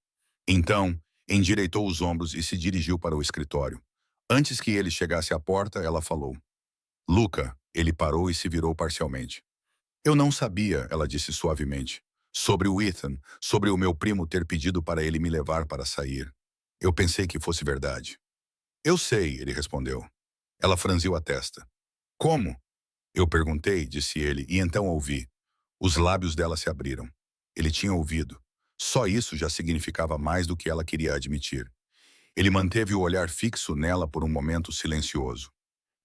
Então, endireitou os ombros e se dirigiu para o escritório. Antes que ele chegasse à porta, ela falou. Luca, ele parou e se virou parcialmente. Eu não sabia, ela disse suavemente. Sobre o Ethan, sobre o meu primo ter pedido para ele me levar para sair. Eu pensei que fosse verdade. Eu sei, ele respondeu. Ela franziu a testa. Como? Eu perguntei, disse ele, e então ouvi. Os lábios dela se abriram. Ele tinha ouvido. Só isso já significava mais do que ela queria admitir. Ele manteve o olhar fixo nela por um momento silencioso.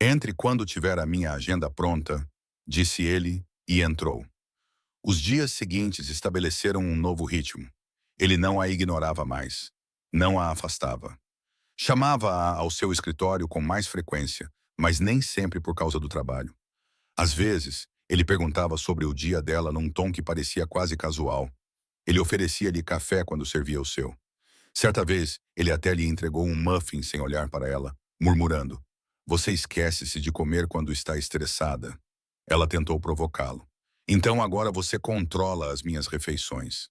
Entre quando tiver a minha agenda pronta, disse ele, e entrou. Os dias seguintes estabeleceram um novo ritmo. Ele não a ignorava mais. Não a afastava. Chamava-a ao seu escritório com mais frequência, mas nem sempre por causa do trabalho. Às vezes, ele perguntava sobre o dia dela num tom que parecia quase casual. Ele oferecia-lhe café quando servia o seu. Certa vez, ele até lhe entregou um muffin sem olhar para ela, murmurando, você esquece-se de comer quando está estressada. Ela tentou provocá-lo. Então agora você controla as minhas refeições.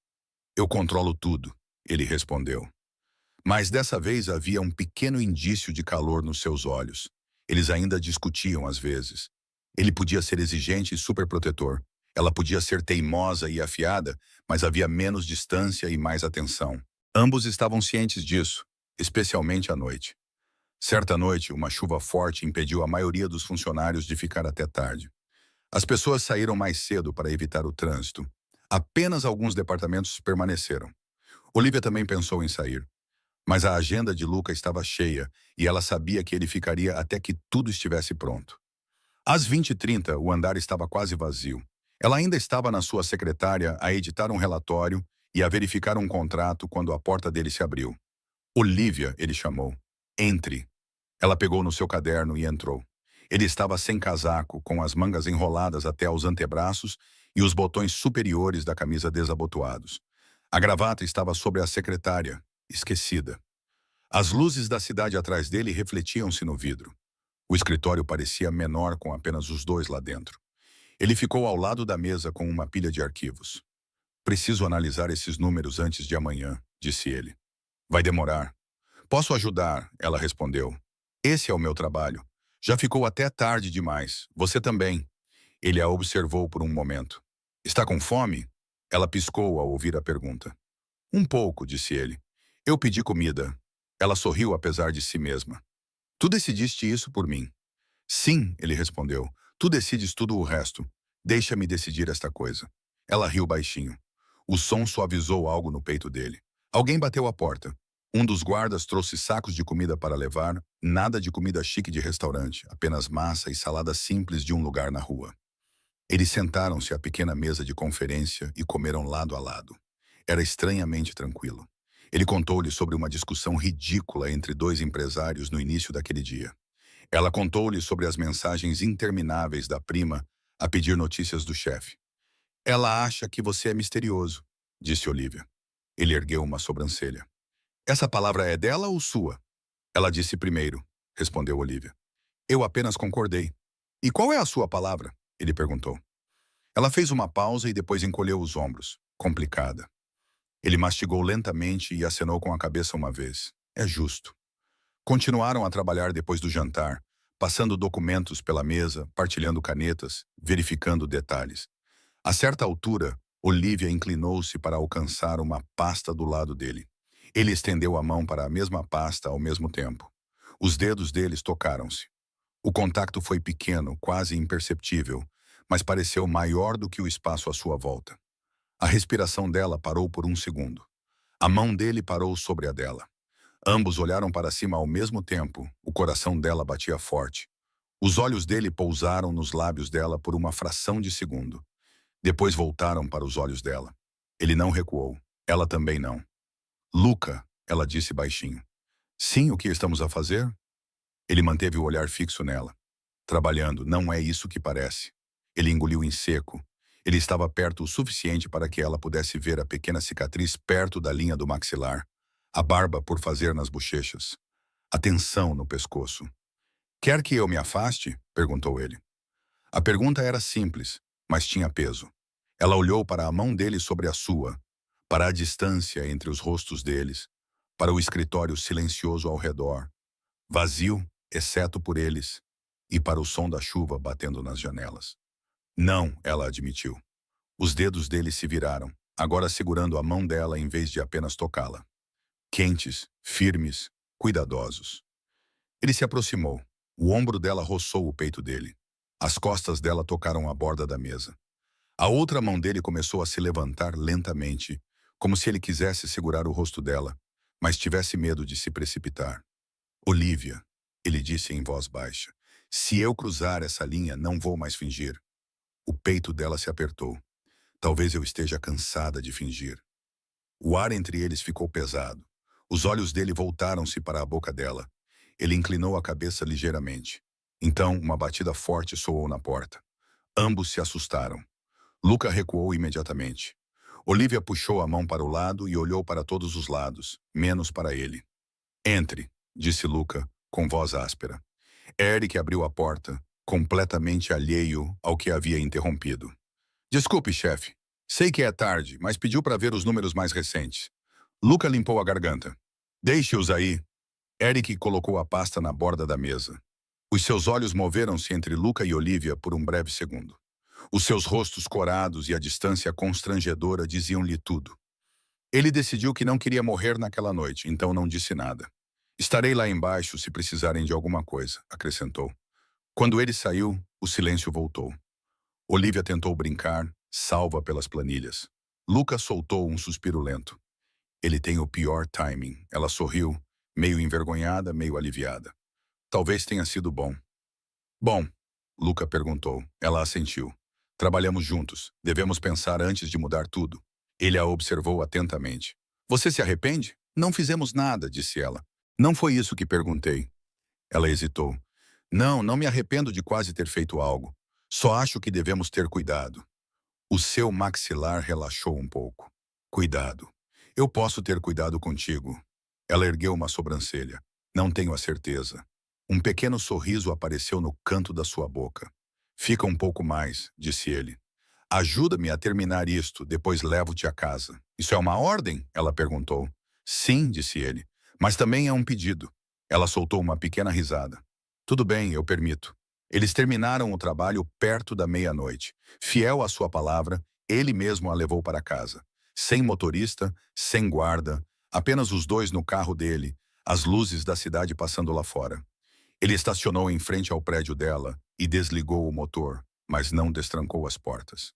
Eu controlo tudo, ele respondeu. Mas dessa vez havia um pequeno indício de calor nos seus olhos. Eles ainda discutiam às vezes. Ele podia ser exigente e superprotetor. Ela podia ser teimosa e afiada, mas havia menos distância e mais atenção. Ambos estavam cientes disso, especialmente à noite. Certa noite, uma chuva forte impediu a maioria dos funcionários de ficar até tarde. As pessoas saíram mais cedo para evitar o trânsito. Apenas alguns departamentos permaneceram. Olivia também pensou em sair. Mas a agenda de Luca estava cheia e ela sabia que ele ficaria até que tudo estivesse pronto. Às 20h30, o andar estava quase vazio. Ela ainda estava na sua secretária a editar um relatório e a verificar um contrato quando a porta dele se abriu. Olivia, ele chamou. Entre. Ela pegou no seu caderno e entrou. Ele estava sem casaco, com as mangas enroladas até aos antebraços e os botões superiores da camisa desabotoados. A gravata estava sobre a secretária, esquecida. As luzes da cidade atrás dele refletiam-se no vidro. O escritório parecia menor com apenas os dois lá dentro. Ele ficou ao lado da mesa com uma pilha de arquivos. Preciso analisar esses números antes de amanhã, disse ele. Vai demorar. Posso ajudar, ela respondeu. Esse é o meu trabalho. Já ficou até tarde demais. Você também. Ele a observou por um momento. Está com fome? Ela piscou ao ouvir a pergunta. Um pouco, disse ele. Eu pedi comida. Ela sorriu apesar de si mesma. Tu decidiste isso por mim. Sim, ele respondeu. Tu decides tudo o resto. Deixa-me decidir esta coisa. Ela riu baixinho. O som suavizou algo no peito dele. Alguém bateu à porta. Um dos guardas trouxe sacos de comida para levar, nada de comida chique de restaurante, apenas massa e salada simples de um lugar na rua. Eles sentaram-se à pequena mesa de conferência e comeram lado a lado. Era estranhamente tranquilo. Ele contou-lhe sobre uma discussão ridícula entre dois empresários no início daquele dia. Ela contou-lhe sobre as mensagens intermináveis da prima a pedir notícias do chefe. Ela acha que você é misterioso, disse Olivia. Ele ergueu uma sobrancelha. Essa palavra é dela ou sua? Ela disse primeiro, respondeu Olivia. Eu apenas concordei. E qual é a sua palavra? Ele perguntou. Ela fez uma pausa e depois encolheu os ombros, complicada. Ele mastigou lentamente e acenou com a cabeça uma vez. É justo. Continuaram a trabalhar depois do jantar, passando documentos pela mesa, partilhando canetas, verificando detalhes. A certa altura, Olivia inclinou-se para alcançar uma pasta do lado dele. Ele estendeu a mão para a mesma pasta ao mesmo tempo. Os dedos deles tocaram-se. O contacto foi pequeno, quase imperceptível, mas pareceu maior do que o espaço à sua volta. A respiração dela parou por um segundo. A mão dele parou sobre a dela. Ambos olharam para cima ao mesmo tempo. O coração dela batia forte. Os olhos dele pousaram nos lábios dela por uma fração de segundo. Depois voltaram para os olhos dela. Ele não recuou. Ela também não. Luca, ela disse baixinho. Sim, o que estamos a fazer? Ele manteve o olhar fixo nela. Trabalhando, não é isso que parece. Ele engoliu em seco. Ele estava perto o suficiente para que ela pudesse ver a pequena cicatriz perto da linha do maxilar, a barba por fazer nas bochechas, a tensão no pescoço. Quer que eu me afaste? Perguntou ele. A pergunta era simples, mas tinha peso. Ela olhou para a mão dele sobre a sua, para a distância entre os rostos deles, para o escritório silencioso ao redor, vazio, exceto por eles, e para o som da chuva batendo nas janelas. Não, ela admitiu. Os dedos dele se viraram, agora segurando a mão dela em vez de apenas tocá-la. Quentes, firmes, cuidadosos. Ele se aproximou. O ombro dela roçou o peito dele. As costas dela tocaram a borda da mesa. A outra mão dele começou a se levantar lentamente, como se ele quisesse segurar o rosto dela, mas tivesse medo de se precipitar. Olivia, ele disse em voz baixa, se eu cruzar essa linha, não vou mais fingir. O peito dela se apertou. Talvez eu esteja cansada de fingir. O ar entre eles ficou pesado. Os olhos dele voltaram-se para a boca dela. Ele inclinou a cabeça ligeiramente. Então, uma batida forte soou na porta. Ambos se assustaram. Luca recuou imediatamente. Olivia puxou a mão para o lado e olhou para todos os lados, menos para ele. Entre, disse Luca, com voz áspera. Eric abriu a porta, completamente alheio ao que havia interrompido. Desculpe, chefe. Sei que é tarde, mas pediu para ver os números mais recentes. Luca limpou a garganta. Deixe-os aí. Eric colocou a pasta na borda da mesa. Os seus olhos moveram-se entre Luca e Olivia por um breve segundo. Os seus rostos corados e a distância constrangedora diziam-lhe tudo. Ele decidiu que não queria morrer naquela noite, então não disse nada. Estarei lá embaixo se precisarem de alguma coisa, acrescentou. Quando ele saiu, o silêncio voltou. Olivia tentou brincar, salva pelas planilhas. Luca soltou um suspiro lento. Ele tem o pior timing. Ela sorriu, meio envergonhada, meio aliviada. Talvez tenha sido bom. Bom, Luca perguntou. Ela assentiu. Trabalhamos juntos. Devemos pensar antes de mudar tudo. Ele a observou atentamente. Você se arrepende? Não fizemos nada, disse ela. Não foi isso que perguntei. Ela hesitou. Não, não me arrependo de quase ter feito algo. Só acho que devemos ter cuidado. O seu maxilar relaxou um pouco. Cuidado. Eu posso ter cuidado contigo. Ela ergueu uma sobrancelha. Não tenho a certeza. Um pequeno sorriso apareceu no canto da sua boca. Fica um pouco mais, disse ele. Ajuda-me a terminar isto, depois levo-te a casa. Isso é uma ordem? Ela perguntou. Sim, disse ele, mas também é um pedido. Ela soltou uma pequena risada. Tudo bem, eu permito. Eles terminaram o trabalho perto da meia-noite. Fiel à sua palavra, ele mesmo a levou para casa. Sem motorista, sem guarda, apenas os dois no carro dele, as luzes da cidade passando lá fora. Ele estacionou em frente ao prédio dela e desligou o motor, mas não destrancou as portas.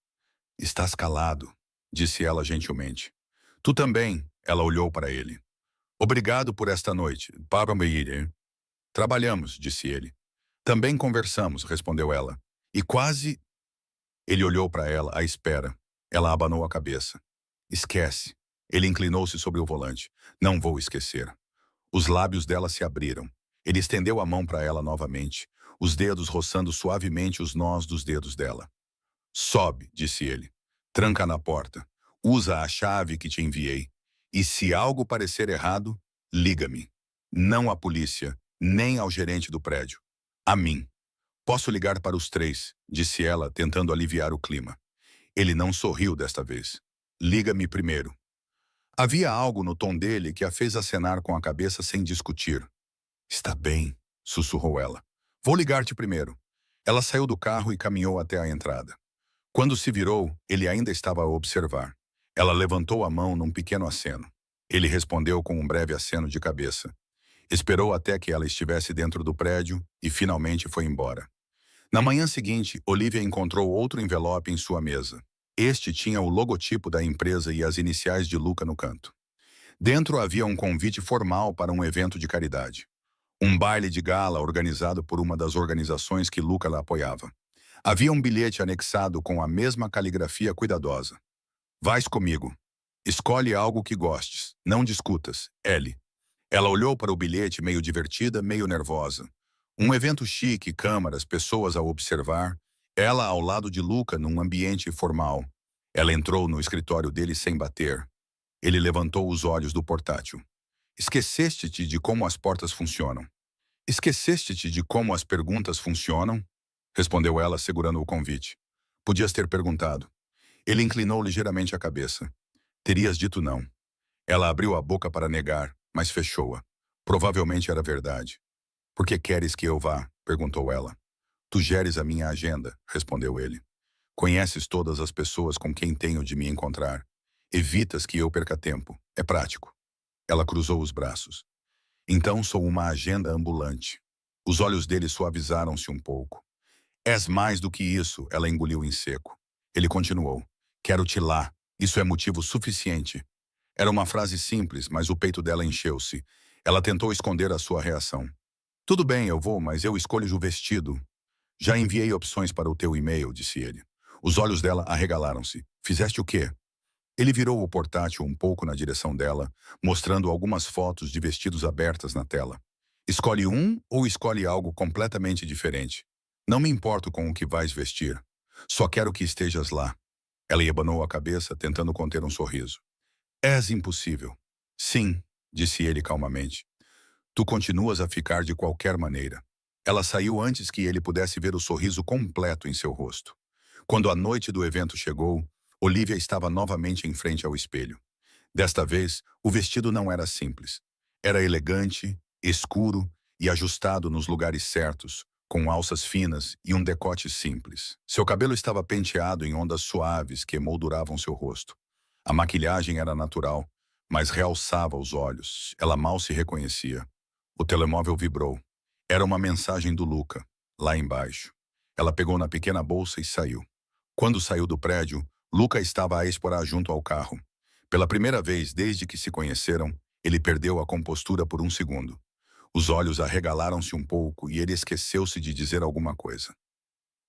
Estás calado, disse ela gentilmente. Tu também, ela olhou para ele. Obrigado por esta noite. Parabéns. Trabalhamos, disse ele. Também conversamos, respondeu ela. E quase... Ele olhou para ela, à espera. Ela abanou a cabeça. Esquece. Ele inclinou-se sobre o volante. Não vou esquecer. Os lábios dela se abriram. Ele estendeu a mão para ela novamente, os dedos roçando suavemente os nós dos dedos dela. Sobe, disse ele. Tranca na porta. Usa a chave que te enviei. E se algo parecer errado, liga-me. Não à polícia, nem ao gerente do prédio. A mim. Posso ligar para os três, disse ela, tentando aliviar o clima. Ele não sorriu desta vez. Liga-me primeiro. Havia algo no tom dele que a fez acenar com a cabeça sem discutir. Está bem, sussurrou ela. Vou ligar-te primeiro. Ela saiu do carro e caminhou até a entrada. Quando se virou, ele ainda estava a observar. Ela levantou a mão num pequeno aceno. Ele respondeu com um breve aceno de cabeça. Esperou até que ela estivesse dentro do prédio e finalmente foi embora. Na manhã seguinte, Olivia encontrou outro envelope em sua mesa. Este tinha o logotipo da empresa e as iniciais de Luca no canto. Dentro havia um convite formal para um evento de caridade. Um baile de gala organizado por uma das organizações que Luca la apoiava. Havia um bilhete anexado com a mesma caligrafia cuidadosa. Vais comigo. Escolhe algo que gostes. Não discutas. L. Ela olhou para o bilhete meio divertida, meio nervosa. Um evento chique, câmaras, pessoas a observar. Ela ao lado de Luca num ambiente formal. Ela entrou no escritório dele sem bater. Ele levantou os olhos do portátil. Esqueceste-te de como as portas funcionam. Esqueceste-te de como as perguntas funcionam? Respondeu ela, segurando o convite. Podias ter perguntado. Ele inclinou ligeiramente a cabeça. Terias dito não. Ela abriu a boca para negar, mas fechou-a. Provavelmente era verdade. Por que queres que eu vá? Perguntou ela. Tu geres a minha agenda, respondeu ele. Conheces todas as pessoas com quem tenho de me encontrar. Evitas que eu perca tempo. É prático. Ela cruzou os braços. Então sou uma agenda ambulante. Os olhos dele suavizaram-se um pouco. És mais do que isso, ela engoliu em seco. Ele continuou. Quero-te lá. Isso é motivo suficiente. Era uma frase simples, mas o peito dela encheu-se. Ela tentou esconder a sua reação. Tudo bem, eu vou, mas eu escolho o vestido. Já enviei opções para o teu e-mail, disse ele. Os olhos dela arregalaram-se. Fizeste o quê? Ele virou o portátil um pouco na direção dela, mostrando algumas fotos de vestidos abertas na tela. Escolhe um ou escolhe algo completamente diferente. Não me importo com o que vais vestir. Só quero que estejas lá. Ela abanou a cabeça, tentando conter um sorriso. És impossível. Sim, disse ele calmamente. Tu continuas a ficar de qualquer maneira. Ela saiu antes que ele pudesse ver o sorriso completo em seu rosto. Quando a noite do evento chegou, Olivia estava novamente em frente ao espelho. Desta vez, o vestido não era simples. Era elegante, escuro e ajustado nos lugares certos, com alças finas e um decote simples. Seu cabelo estava penteado em ondas suaves que emolduravam seu rosto. A maquilhagem era natural, mas realçava os olhos. Ela mal se reconhecia. O telemóvel vibrou. Era uma mensagem do Luca, lá embaixo. Ela pegou na pequena bolsa e saiu. Quando saiu do prédio, Luca estava a esperar junto ao carro. Pela primeira vez desde que se conheceram, ele perdeu a compostura por um segundo. Os olhos arregalaram-se um pouco e ele esqueceu-se de dizer alguma coisa.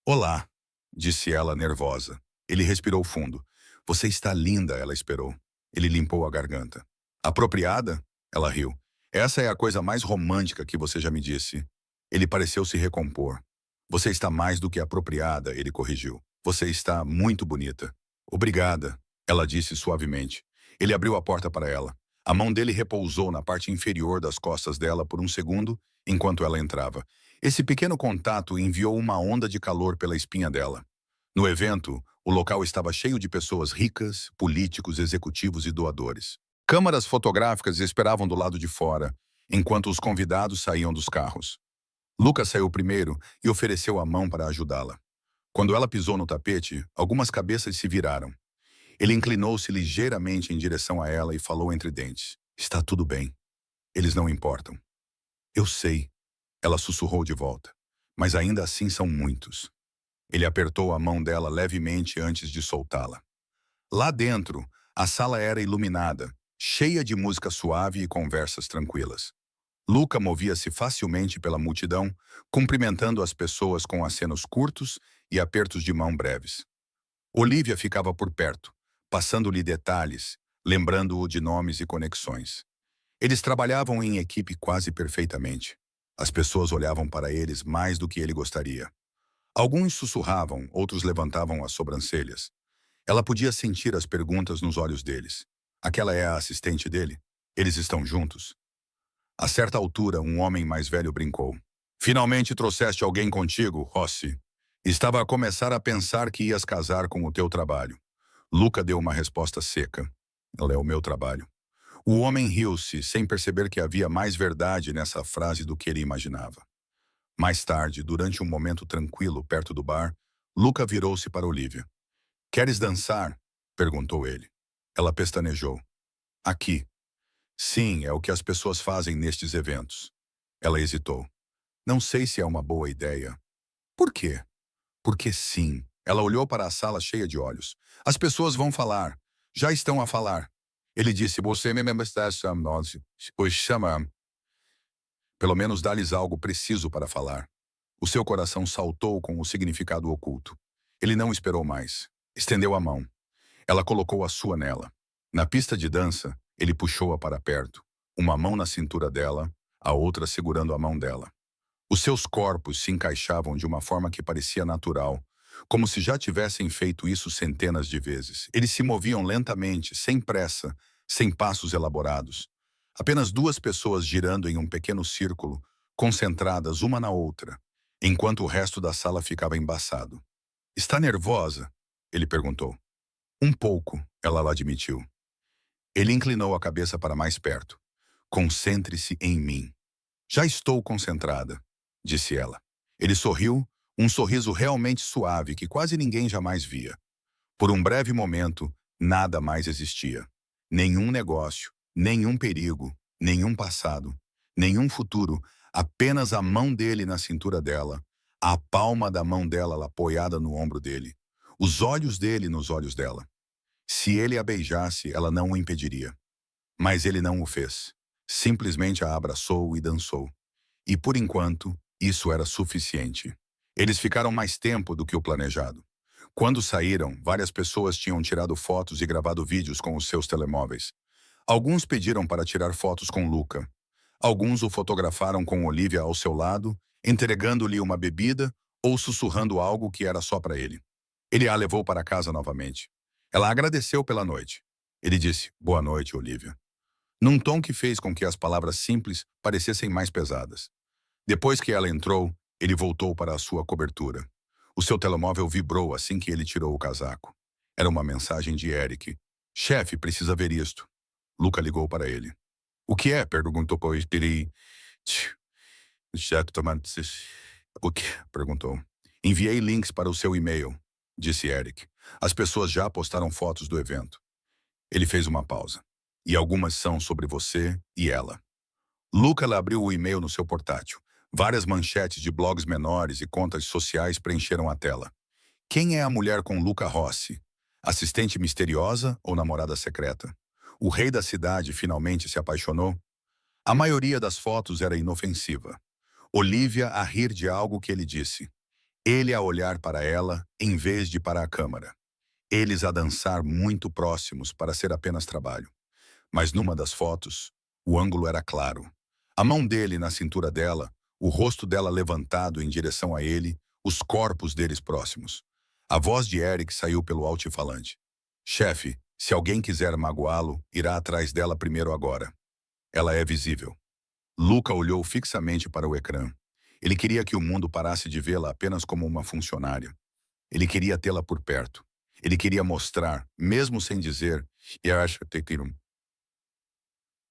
Olá, disse ela nervosa. Ele respirou fundo. Você está linda, ela esperou. Ele limpou a garganta. Apropriada? Ela riu. Essa é a coisa mais romântica que você já me disse. Ele pareceu se recompor. Você está mais do que apropriada, ele corrigiu. Você está muito bonita. Obrigada, ela disse suavemente. Ele abriu a porta para ela. A mão dele repousou na parte inferior das costas dela por um segundo, enquanto ela entrava. Esse pequeno contato enviou uma onda de calor pela espinha dela. No evento, o local estava cheio de pessoas ricas, políticos, executivos e doadores. Câmaras fotográficas esperavam do lado de fora, enquanto os convidados saíam dos carros. Lucas saiu primeiro e ofereceu a mão para ajudá-la. Quando ela pisou no tapete, algumas cabeças se viraram. Ele inclinou-se ligeiramente em direção a ela e falou entre dentes: "Está tudo bem. Eles não importam." "Eu sei", ela sussurrou de volta. "Mas ainda assim são muitos." Ele apertou a mão dela levemente antes de soltá-la. Lá dentro, a sala era iluminada, cheia de música suave e conversas tranquilas. Luca movia-se facilmente pela multidão, cumprimentando as pessoas com acenos curtos e apertos de mão breves. Olivia ficava por perto, passando-lhe detalhes, lembrando-o de nomes e conexões. Eles trabalhavam em equipe quase perfeitamente. As pessoas olhavam para eles mais do que ele gostaria. Alguns sussurravam, outros levantavam as sobrancelhas. Ela podia sentir as perguntas nos olhos deles. Aquela é a assistente dele? Eles estão juntos? A certa altura, um homem mais velho brincou. "Finalmente trouxeste alguém contigo, Rossi. Estava a começar a pensar que ias casar com o teu trabalho." Luca deu uma resposta seca. "Ela é o meu trabalho." O homem riu-se, sem perceber que havia mais verdade nessa frase do que ele imaginava. Mais tarde, durante um momento tranquilo perto do bar, Luca virou-se para Olivia. "Queres dançar?" perguntou ele. Ela pestanejou. "Aqui." "Sim, é o que as pessoas fazem nestes eventos." Ela hesitou. "Não sei se é uma boa ideia." "Por quê?" "Porque sim." Ela olhou para a sala cheia de olhos. "As pessoas vão falar. Já estão a falar." Ele disse: "Você me está chamando. Os chama. Pelo menos dá-lhes algo preciso para falar." O seu coração saltou com o significado oculto. Ele não esperou mais. Estendeu a mão. Ela colocou a sua nela. Na pista de dança, ele puxou-a para perto, uma mão na cintura dela, a outra segurando a mão dela. Os seus corpos se encaixavam de uma forma que parecia natural, como se já tivessem feito isso centenas de vezes. Eles se moviam lentamente, sem pressa, sem passos elaborados. Apenas duas pessoas girando em um pequeno círculo, concentradas uma na outra, enquanto o resto da sala ficava embaçado. "Está nervosa?" ele perguntou. "Um pouco", ela admitiu. Ele inclinou a cabeça para mais perto. "Concentre-se em mim." "Já estou concentrada", disse ela. Ele sorriu, um sorriso realmente suave que quase ninguém jamais via. Por um breve momento, nada mais existia. Nenhum negócio, nenhum perigo, nenhum passado, nenhum futuro, apenas a mão dele na cintura dela, a palma da mão dela apoiada no ombro dele, os olhos dele nos olhos dela. Se ele a beijasse, ela não o impediria. Mas ele não o fez. Simplesmente a abraçou e dançou. E por enquanto, isso era suficiente. Eles ficaram mais tempo do que o planejado. Quando saíram, várias pessoas tinham tirado fotos e gravado vídeos com os seus telemóveis. Alguns pediram para tirar fotos com Luca. Alguns o fotografaram com Olivia ao seu lado, entregando-lhe uma bebida ou sussurrando algo que era só para ele. Ele a levou para casa novamente. Ela agradeceu pela noite. Ele disse: "Boa noite, Olivia." Num tom que fez com que as palavras simples parecessem mais pesadas. Depois que ela entrou, ele voltou para a sua cobertura. O seu telemóvel vibrou assim que ele tirou o casaco. Era uma mensagem de Eric. "Chefe, precisa ver isto." Luca ligou para ele. "O que é?" perguntou pois Piri. "O que?" perguntou. "Enviei links para o seu e-mail", disse Eric. "As pessoas já postaram fotos do evento." Ele fez uma pausa. "E algumas são sobre você e ela." Luca abriu o e-mail no seu portátil. Várias manchetes de blogs menores e contas sociais preencheram a tela. Quem é a mulher com Luca Rossi? Assistente misteriosa ou namorada secreta? O rei da cidade finalmente se apaixonou? A maioria das fotos era inofensiva. Olivia a rir de algo que ele disse. Ele a olhar para ela em vez de para a câmara. Eles a dançar muito próximos para ser apenas trabalho. Mas numa das fotos, o ângulo era claro. A mão dele na cintura dela, o rosto dela levantado em direção a ele, os corpos deles próximos. A voz de Eric saiu pelo altifalante. "Chefe, se alguém quiser magoá-lo, irá atrás dela primeiro agora. Ela é visível." Luca olhou fixamente para o ecrã. Ele queria que o mundo parasse de vê-la apenas como uma funcionária. Ele queria tê-la por perto. Ele queria mostrar, mesmo sem dizer, e acho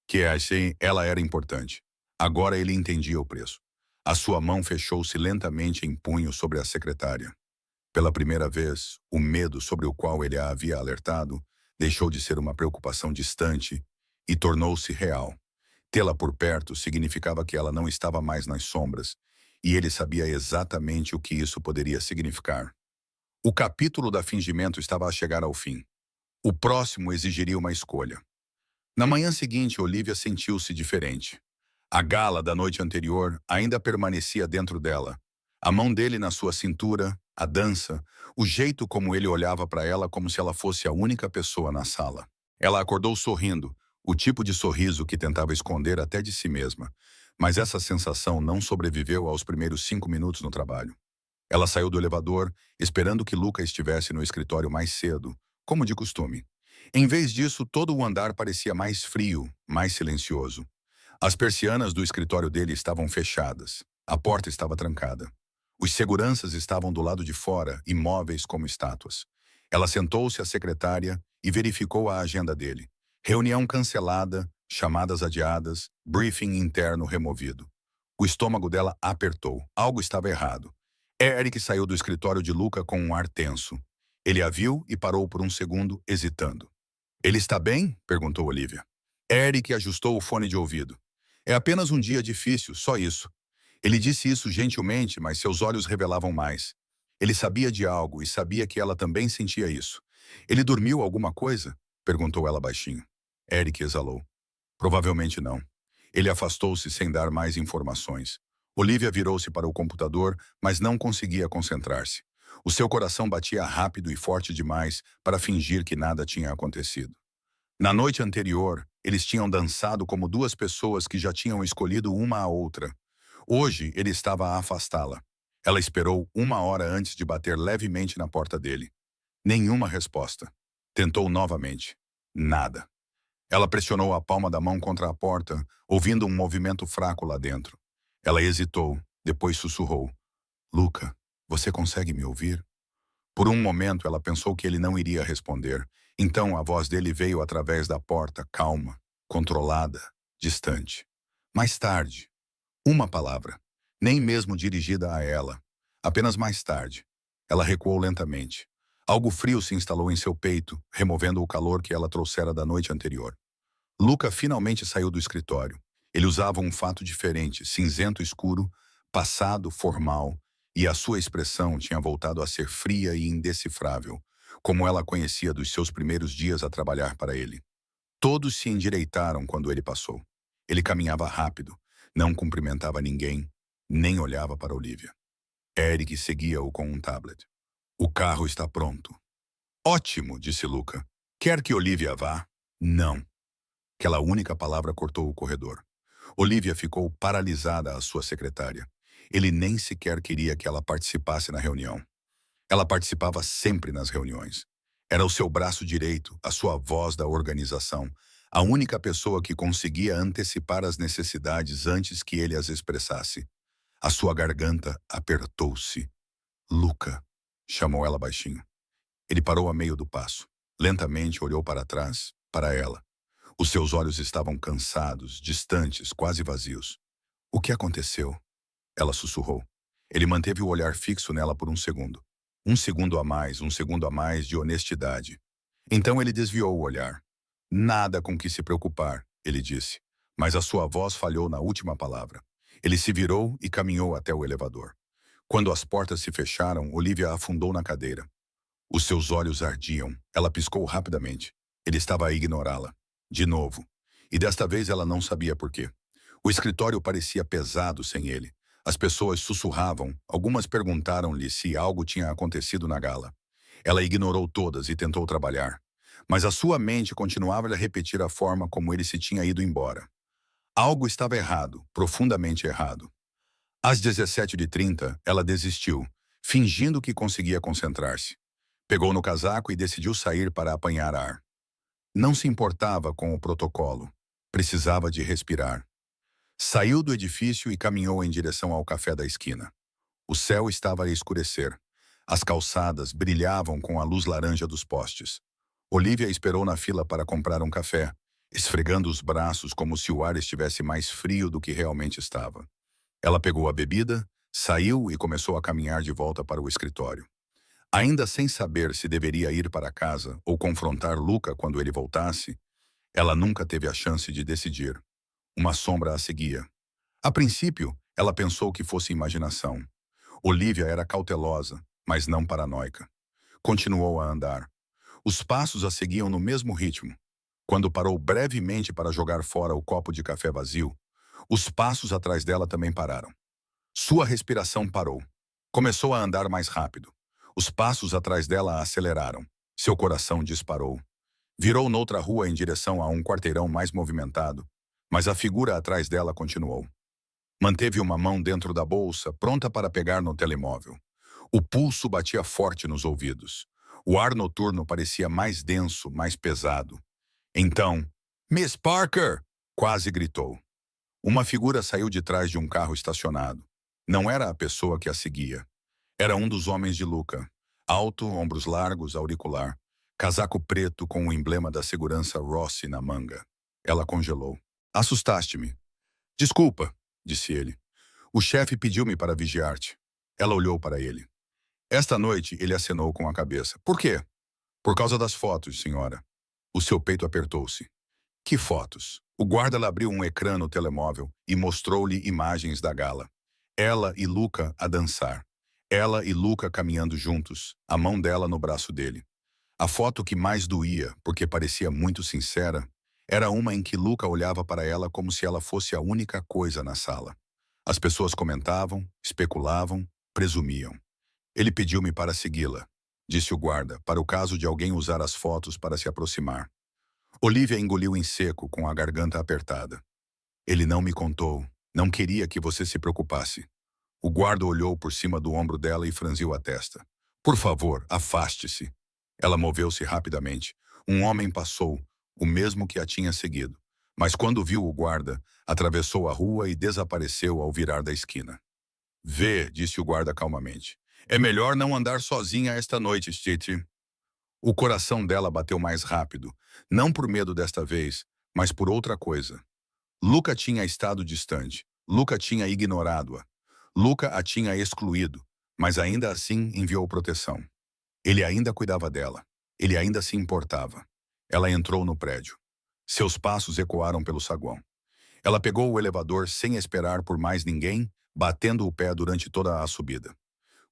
que assim ela era importante. Agora ele entendia o preço. A sua mão fechou-se lentamente em punho sobre a secretária. Pela primeira vez, o medo sobre o qual ele a havia alertado deixou de ser uma preocupação distante e tornou-se real. Tê-la por perto significava que ela não estava mais nas sombras, e ele sabia exatamente o que isso poderia significar. O capítulo da fingimento estava a chegar ao fim. O próximo exigiria uma escolha. Na manhã seguinte, Olivia sentiu-se diferente. A gala da noite anterior ainda permanecia dentro dela. A mão dele na sua cintura, a dança, o jeito como ele olhava para ela como se ela fosse a única pessoa na sala. Ela acordou sorrindo, o tipo de sorriso que tentava esconder até de si mesma. Mas essa sensação não sobreviveu aos primeiros 5 minutos no trabalho. Ela saiu do elevador, esperando que Luca estivesse no escritório mais cedo, como de costume. Em vez disso, todo o andar parecia mais frio, mais silencioso. As persianas do escritório dele estavam fechadas. A porta estava trancada. Os seguranças estavam do lado de fora, imóveis como estátuas. Ela sentou-se à secretária e verificou a agenda dele. Reunião cancelada, chamadas adiadas, briefing interno removido. O estômago dela apertou. Algo estava errado. Eric saiu do escritório de Luca com um ar tenso. Ele a viu e parou por um segundo, hesitando. "Ele está bem?" perguntou Olivia. Eric ajustou o fone de ouvido. "É apenas um dia difícil, só isso." Ele disse isso gentilmente, mas seus olhos revelavam mais. Ele sabia de algo e sabia que ela também sentia isso. "Ele dormiu alguma coisa?" perguntou ela baixinho. Eric exalou. "Provavelmente não." Ele afastou-se sem dar mais informações. Olivia virou-se para o computador, mas não conseguia concentrar-se. O seu coração batia rápido e forte demais para fingir que nada tinha acontecido. Na noite anterior, eles tinham dançado como duas pessoas que já tinham escolhido uma a outra. Hoje, ele estava a afastá-la. Ela esperou 1 hora antes de bater levemente na porta dele. Nenhuma resposta. Tentou novamente. Nada. Ela pressionou a palma da mão contra a porta, ouvindo um movimento fraco lá dentro. Ela hesitou, depois sussurrou. "Luca, você consegue me ouvir?" Por um momento, ela pensou que ele não iria responder. Então, a voz dele veio através da porta, calma, controlada, distante. Mais tarde. Uma palavra. Nem mesmo dirigida a ela. Apenas mais tarde. Ela recuou lentamente. Algo frio se instalou em seu peito, removendo o calor que ela trouxera da noite anterior. Luca finalmente saiu do escritório. Ele usava um fato diferente, cinzento escuro, passado, formal, e a sua expressão tinha voltado a ser fria e indecifrável, como ela conhecia dos seus primeiros dias a trabalhar para ele. Todos se endireitaram quando ele passou. Ele caminhava rápido, não cumprimentava ninguém, nem olhava para Olivia. Eric seguia-o com um tablet. "O carro está pronto." "Ótimo", disse Luca. "Quer que Olivia vá?" "Não." Aquela única palavra cortou o corredor. Olivia ficou paralisada à sua secretária. Ele nem sequer queria que ela participasse na reunião. Ela participava sempre nas reuniões. Era o seu braço direito, a sua voz da organização, a única pessoa que conseguia antecipar as necessidades antes que ele as expressasse. A sua garganta apertou-se. "Luca", chamou ela baixinho. Ele parou a meio do passo. Lentamente olhou para trás, para ela. Os seus olhos estavam cansados, distantes, quase vazios. "O que aconteceu?" Ela sussurrou. Ele manteve o olhar fixo nela por um segundo. Um segundo a mais de honestidade. Então ele desviou o olhar. "Nada com que se preocupar", ele disse, mas a sua voz falhou na última palavra. Ele se virou e caminhou até o elevador. Quando as portas se fecharam, Olivia afundou na cadeira. Os seus olhos ardiam. Ela piscou rapidamente. Ele estava a ignorá-la. De novo. E desta vez ela não sabia por quê. O escritório parecia pesado sem ele. As pessoas sussurravam, algumas perguntaram-lhe se algo tinha acontecido na gala. Ela ignorou todas e tentou trabalhar. Mas a sua mente continuava a repetir a forma como ele se tinha ido embora. Algo estava errado, profundamente errado. Às 17h30, ela desistiu, fingindo que conseguia concentrar-se. Pegou no casaco e decidiu sair para apanhar ar. Não se importava com o protocolo. Precisava de respirar. Saiu do edifício e caminhou em direção ao café da esquina. O céu estava a escurecer. As calçadas brilhavam com a luz laranja dos postes. Olivia esperou na fila para comprar um café, esfregando os braços como se o ar estivesse mais frio do que realmente estava. Ela pegou a bebida, saiu e começou a caminhar de volta para o escritório. Ainda sem saber se deveria ir para casa ou confrontar Luca quando ele voltasse, ela nunca teve a chance de decidir. Uma sombra a seguia. A princípio, ela pensou que fosse imaginação. Olivia era cautelosa, mas não paranoica. Continuou a andar. Os passos a seguiam no mesmo ritmo. Quando parou brevemente para jogar fora o copo de café vazio, os passos atrás dela também pararam. Sua respiração parou. Começou a andar mais rápido. Os passos atrás dela aceleraram. Seu coração disparou. Virou noutra rua em direção a um quarteirão mais movimentado, mas a figura atrás dela continuou. Manteve uma mão dentro da bolsa, pronta para pegar no telemóvel. O pulso batia forte nos ouvidos. O ar noturno parecia mais denso, mais pesado. Então, Miss Parker! Quase gritou. Uma figura saiu de trás de um carro estacionado. Não era a pessoa que a seguia. Era um dos homens de Luca. Alto, ombros largos, auricular. Casaco preto com o emblema da segurança Rossi na manga. Ela congelou. Assustaste-me. Desculpa, disse ele. O chefe pediu-me para vigiar-te. Ela olhou para ele. Esta noite, ele acenou com a cabeça. Por quê? Por causa das fotos, senhora. O seu peito apertou-se. Que fotos? O guarda abriu um ecrã no telemóvel e mostrou-lhe imagens da gala. Ela e Luca a dançar. Ela e Luca caminhando juntos, a mão dela no braço dele. A foto que mais doía, porque parecia muito sincera, era uma em que Luca olhava para ela como se ela fosse a única coisa na sala. As pessoas comentavam, especulavam, presumiam. Ele pediu-me para segui-la, disse o guarda, para o caso de alguém usar as fotos para se aproximar. Olivia engoliu em seco, com a garganta apertada. Ele não me contou. Não queria que você se preocupasse. O guarda olhou por cima do ombro dela e franziu a testa. Por favor, afaste-se. Ela moveu-se rapidamente. Um homem passou, o mesmo que a tinha seguido. Mas quando viu o guarda, atravessou a rua e desapareceu ao virar da esquina. Vê, disse o guarda calmamente. É melhor não andar sozinha esta noite, Stitch. O coração dela bateu mais rápido, não por medo desta vez, mas por outra coisa. Luca tinha estado distante. Luca tinha ignorado-a. Luca a tinha excluído, mas ainda assim enviou proteção. Ele ainda cuidava dela. Ele ainda se importava. Ela entrou no prédio. Seus passos ecoaram pelo saguão. Ela pegou o elevador sem esperar por mais ninguém, batendo o pé durante toda a subida.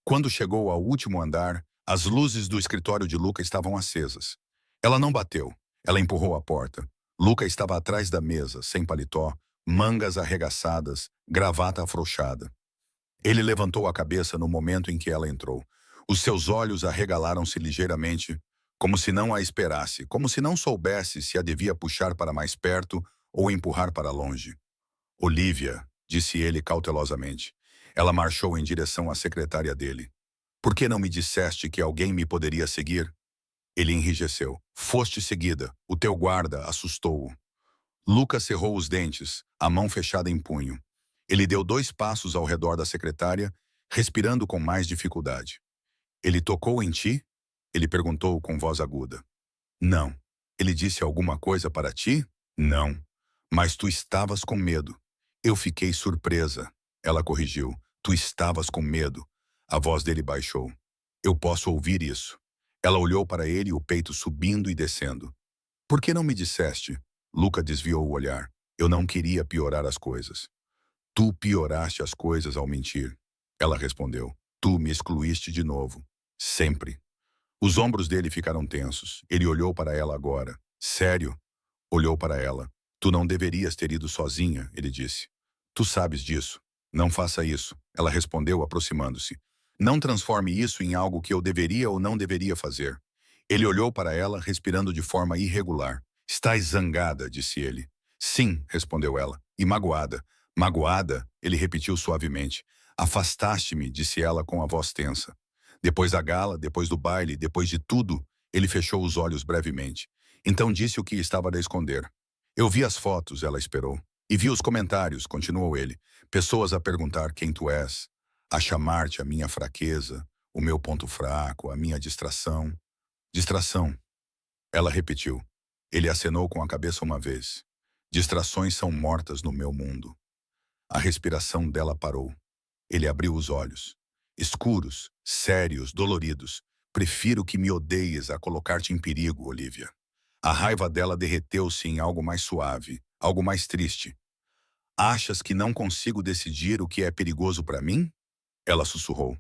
Quando chegou ao último andar, as luzes do escritório de Luca estavam acesas. Ela não bateu. Ela empurrou a porta. Luca estava atrás da mesa, sem paletó, mangas arregaçadas, gravata afrouxada. Ele levantou a cabeça no momento em que ela entrou. Os seus olhos arregalaram-se ligeiramente, como se não a esperasse, como se não soubesse se a devia puxar para mais perto ou empurrar para longe. Olivia, disse ele cautelosamente. Ela marchou em direção à secretária dele. Por que não me disseste que alguém me poderia seguir? Ele enrijeceu. Foste seguida. O teu guarda assustou-o. Lucas cerrou os dentes, a mão fechada em punho. Ele deu 2 passos ao redor da secretária, respirando com mais dificuldade. Ele tocou em ti? Ele perguntou com voz aguda. Não. Ele disse alguma coisa para ti? Não. Mas tu estavas com medo. Eu fiquei surpresa. Ela corrigiu. Tu estavas com medo. A voz dele baixou. Eu posso ouvir isso. Ela olhou para ele, o peito subindo e descendo. Por que não me disseste? Luca desviou o olhar. Eu não queria piorar as coisas. Tu pioraste as coisas ao mentir. Ela respondeu. Tu me excluíste de novo. Sempre. Os ombros dele ficaram tensos. Ele olhou para ela agora. Sério? Olhou para ela. Tu não deverias ter ido sozinha, ele disse. Tu sabes disso. Não faça isso, ela respondeu aproximando-se. Não transforme isso em algo que eu deveria ou não deveria fazer. Ele olhou para ela, respirando de forma irregular. Estás zangada, disse ele. Sim, respondeu ela. E magoada. Magoada, ele repetiu suavemente. Afastaste-me, disse ela com a voz tensa. Depois da gala, depois do baile, depois de tudo, ele fechou os olhos brevemente. Então disse o que estava a esconder. Eu vi as fotos, ela esperou. E vi os comentários, continuou ele. Pessoas a perguntar quem tu és, a chamar-te a minha fraqueza, O meu ponto fraco, a minha distração. Distração, ela repetiu. Ele acenou com a cabeça uma vez. Distrações são mortas no meu mundo. A respiração dela parou. Ele abriu os olhos. Escuros, sérios, doloridos. Prefiro que me odeies a colocar-te em perigo, Olivia. A raiva dela derreteu-se em algo mais suave, algo mais triste. Achas que não consigo decidir o que é perigoso para mim? Ela sussurrou.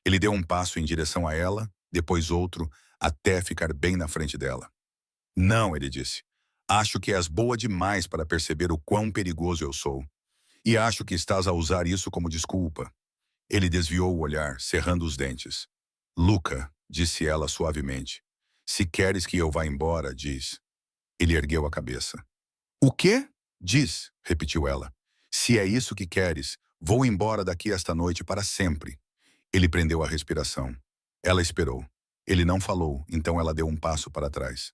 Ele deu um passo em direção a ela, depois outro, até ficar bem na frente dela. Não, ele disse. Acho que és boa demais para perceber o quão perigoso eu sou. E acho que estás a usar isso como desculpa. Ele desviou o olhar, cerrando os dentes. Luca, disse ela suavemente. Se queres que eu vá embora, diz. Ele ergueu a cabeça. O quê? Diz, repetiu ela. Se é isso que queres, vou embora daqui esta noite para sempre. Ele prendeu a respiração. Ela esperou. Ele não falou, então ela deu um passo para trás.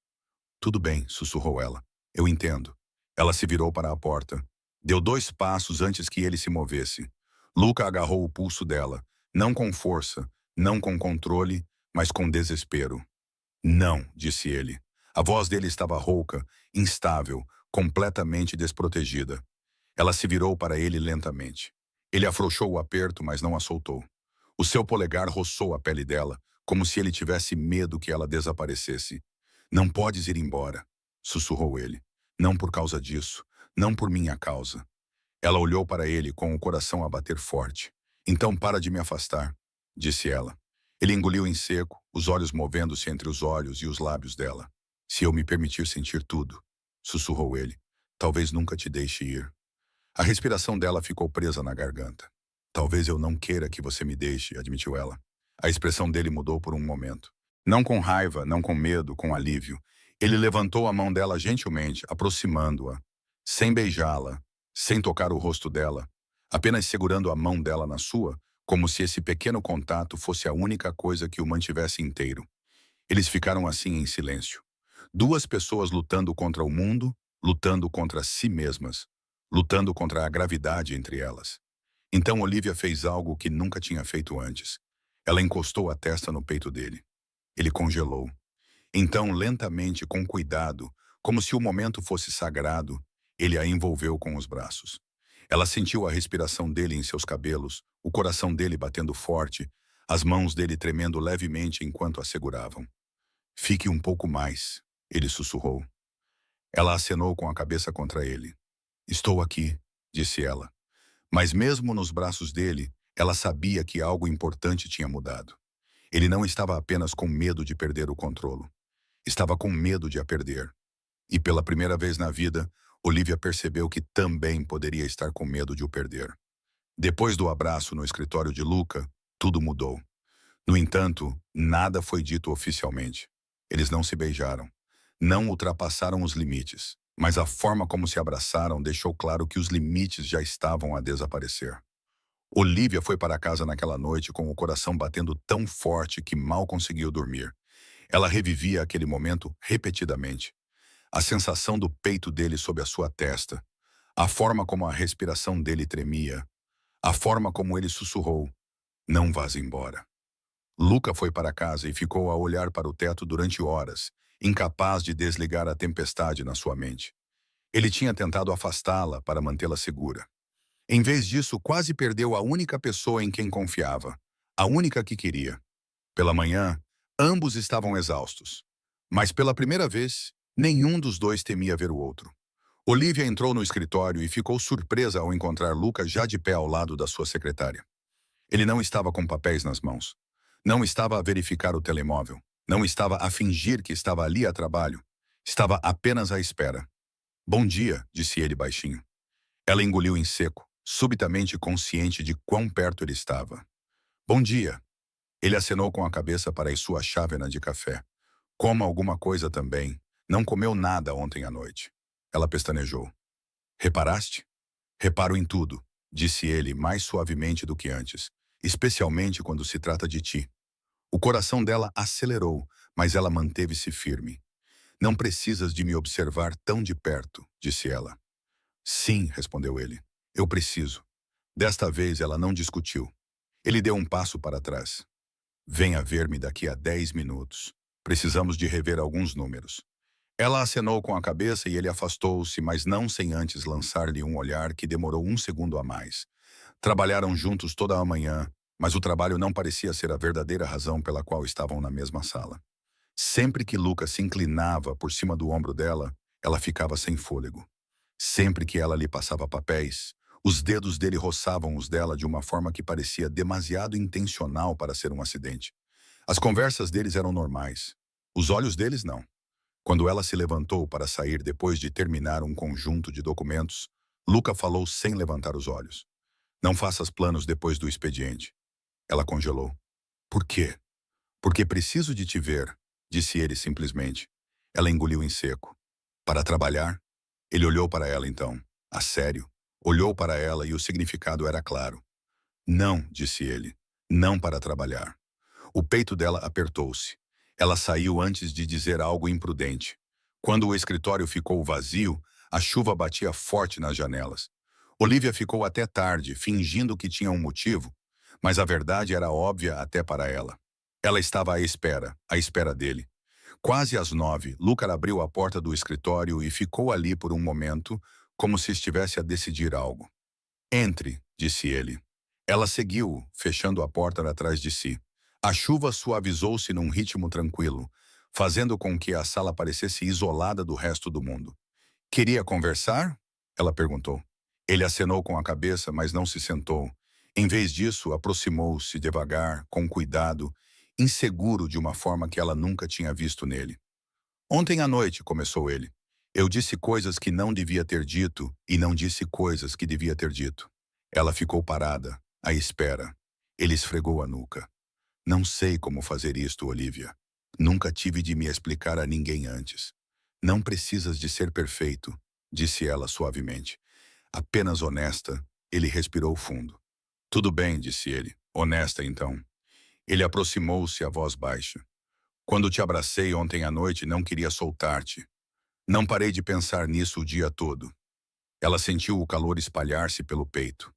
Tudo bem, sussurrou ela. Eu entendo. Ela se virou para a porta. Deu 2 passos antes que ele se movesse. Luca agarrou o pulso dela, não com força, não com controle, mas com desespero. Não, disse ele. A voz dele estava rouca, instável, completamente desprotegida. Ela se virou para ele lentamente. Ele afrouxou o aperto, mas não a soltou. O seu polegar roçou a pele dela, como se ele tivesse medo que ela desaparecesse. Não podes ir embora, sussurrou ele. Não por causa disso, não por minha causa. Ela olhou para ele com o coração a bater forte. Então para de me afastar, disse ela. Ele engoliu em seco, os olhos movendo-se entre os olhos e os lábios dela. Se eu me permitir sentir tudo, sussurrou ele, talvez nunca te deixe ir. A respiração dela ficou presa na garganta. Talvez eu não queira que você me deixe, admitiu ela. A expressão dele mudou por um momento. Não com raiva, não com medo, com alívio. Ele levantou a mão dela gentilmente, aproximando-a, sem beijá-la, sem tocar o rosto dela, apenas segurando a mão dela na sua, como se esse pequeno contato fosse a única coisa que o mantivesse inteiro. Eles ficaram assim em silêncio. 2 pessoas lutando contra o mundo, lutando contra si mesmas, lutando contra a gravidade entre elas. Então Olivia fez algo que nunca tinha feito antes. Ela encostou a testa no peito dele. Ele congelou. Então, lentamente, com cuidado, como se o momento fosse sagrado, ele a envolveu com os braços. Ela sentiu a respiração dele em seus cabelos, o coração dele batendo forte, as mãos dele tremendo levemente enquanto a seguravam. Fique um pouco mais, ele sussurrou. Ela acenou com a cabeça contra ele. Estou aqui, disse ela. Mas mesmo nos braços dele, ela sabia que algo importante tinha mudado. Ele não estava apenas com medo de perder o controle. Estava com medo de a perder. E pela primeira vez na vida, Olivia percebeu que também poderia estar com medo de o perder. Depois do abraço no escritório de Luca, tudo mudou. No entanto, nada foi dito oficialmente. Eles não se beijaram. Não ultrapassaram os limites. Mas a forma como se abraçaram deixou claro que os limites já estavam a desaparecer. Olivia foi para casa naquela noite com o coração batendo tão forte que mal conseguiu dormir. Ela revivia aquele momento repetidamente. A sensação do peito dele sob a sua testa, a forma como a respiração dele tremia, a forma como ele sussurrou, não vás embora. Luca foi para casa e ficou a olhar para o teto durante horas, incapaz de desligar a tempestade na sua mente. Ele tinha tentado afastá-la para mantê-la segura. Em vez disso, quase perdeu a única pessoa em quem confiava, a única que queria. Pela manhã, ambos estavam exaustos. Mas pela primeira vez, nenhum dos dois temia ver o outro. Olivia entrou no escritório e ficou surpresa ao encontrar Luca já de pé ao lado da sua secretária. Ele não estava com papéis nas mãos. Não estava a verificar o telemóvel. Não estava a fingir que estava ali a trabalho. Estava apenas à espera. Bom dia, disse ele baixinho. Ela engoliu em seco, subitamente consciente de quão perto ele estava. Bom dia. Ele acenou com a cabeça para a sua chávena de café. Coma alguma coisa também. Não comeu nada ontem à noite. Ela pestanejou. Reparaste? Reparo em tudo, disse ele mais suavemente do que antes, especialmente quando se trata de ti. O coração dela acelerou, mas ela manteve-se firme. Não precisas de me observar tão de perto, disse ela. Sim, respondeu ele. Eu preciso. Desta vez ela não discutiu. Ele deu um passo para trás. Venha ver-me daqui a 10 minutos. Precisamos de rever alguns números. Ela acenou com a cabeça e ele afastou-se, mas não sem antes lançar-lhe um olhar que demorou um segundo a mais. Trabalharam juntos toda a manhã, mas o trabalho não parecia ser a verdadeira razão pela qual estavam na mesma sala. Sempre que Lucas se inclinava por cima do ombro dela, ela ficava sem fôlego. Sempre que ela lhe passava papéis, os dedos dele roçavam os dela de uma forma que parecia demasiado intencional para ser um acidente. As conversas deles eram normais. Os olhos deles não. Quando ela se levantou para sair depois de terminar um conjunto de documentos, Luca falou sem levantar os olhos. Não faças planos depois do expediente. Ela congelou. Por quê? Porque preciso de te ver, disse ele simplesmente. Ela engoliu em seco. Para trabalhar? Ele olhou para ela então. A sério. Olhou para ela e o significado era claro. Não, disse ele. Não para trabalhar. O peito dela apertou-se. Ela saiu antes de dizer algo imprudente. Quando o escritório ficou vazio, a chuva batia forte nas janelas. Olivia ficou até tarde, fingindo que tinha um motivo, mas a verdade era óbvia até para ela. Ela estava à espera dele. Quase às 9, Luca abriu a porta do escritório e ficou ali por um momento, como se estivesse a decidir algo. Entre, disse ele. Ela seguiu, fechando a porta atrás de si. A chuva suavizou-se num ritmo tranquilo, fazendo com que a sala parecesse isolada do resto do mundo. Queria conversar? Ela perguntou. Ele acenou com a cabeça, mas não se sentou. Em vez disso, aproximou-se devagar, com cuidado, inseguro de uma forma que ela nunca tinha visto nele. Ontem à noite, começou ele. Eu disse coisas que não devia ter dito e não disse coisas que devia ter dito. Ela ficou parada, à espera. Ele esfregou a nuca. Não sei como fazer isto, Olivia. Nunca tive de me explicar a ninguém antes. Não precisas de ser perfeito, disse ela suavemente. Apenas honesta, ele respirou fundo. Tudo bem, disse ele. Honesta, então. Ele aproximou-se a voz baixa. Quando te abracei ontem à noite, não queria soltar-te. Não parei de pensar nisso o dia todo. Ela sentiu o calor espalhar-se pelo peito.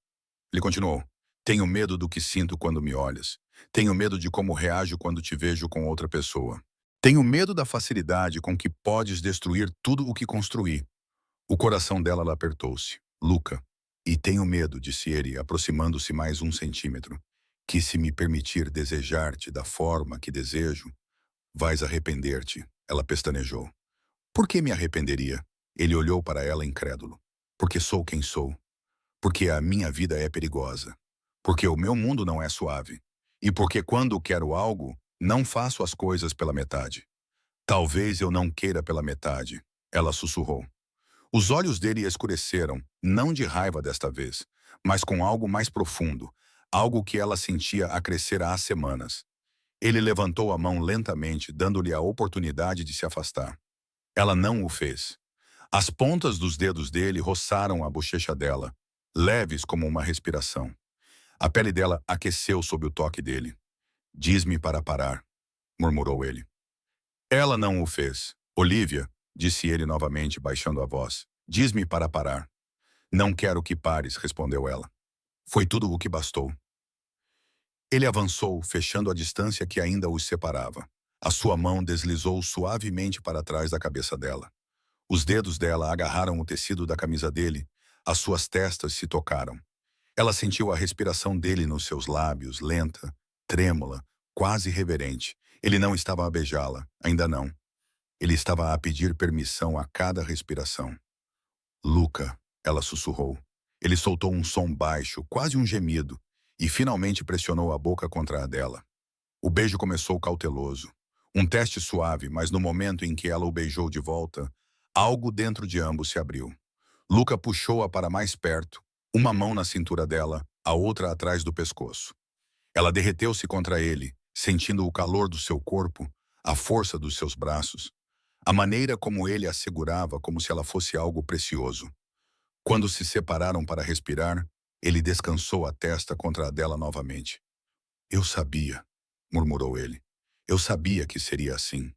Ele continuou. Tenho medo do que sinto quando me olhas. Tenho medo de como reajo quando te vejo com outra pessoa. Tenho medo da facilidade com que podes destruir tudo o que construí. O coração dela apertou-se. Luca. E tenho medo, disse ele, aproximando-se mais um centímetro, que se me permitir desejar-te da forma que desejo, vais arrepender-te. Ela pestanejou. Por que me arrependeria? Ele olhou para ela incrédulo. Porque sou quem sou. Porque a minha vida é perigosa. Porque o meu mundo não é suave. E porque quando quero algo, não faço as coisas pela metade. Talvez eu não queira pela metade, ela sussurrou. Os olhos dele escureceram, não de raiva desta vez, mas com algo mais profundo, algo que ela sentia a crescer há semanas. Ele levantou a mão lentamente, dando-lhe a oportunidade de se afastar. Ela não o fez. As pontas dos dedos dele roçaram a bochecha dela, leves como uma respiração. A pele dela aqueceu sob o toque dele. Diz-me para parar, murmurou ele. Ela não o fez. Olivia, disse ele novamente, baixando a voz. Diz-me para parar. Não quero que pares, respondeu ela. Foi tudo o que bastou. Ele avançou, fechando a distância que ainda os separava. A sua mão deslizou suavemente para trás da cabeça dela. Os dedos dela agarraram o tecido da camisa dele. As suas testas se tocaram. Ela sentiu a respiração dele nos seus lábios, lenta, trêmula, quase reverente. Ele não estava a beijá-la, ainda não. Ele estava a pedir permissão a cada respiração. Luca, ela sussurrou. Ele soltou um som baixo, quase um gemido, e finalmente pressionou a boca contra a dela. O beijo começou cauteloso. Um teste suave, mas no momento em que ela o beijou de volta, algo dentro de ambos se abriu. Luca puxou-a para mais perto, uma mão na cintura dela, a outra atrás do pescoço. Ela derreteu-se contra ele, sentindo o calor do seu corpo, a força dos seus braços, a maneira como ele a segurava como se ela fosse algo precioso. Quando se separaram para respirar, ele descansou a testa contra a dela novamente. Eu sabia, murmurou ele. Eu sabia que seria assim.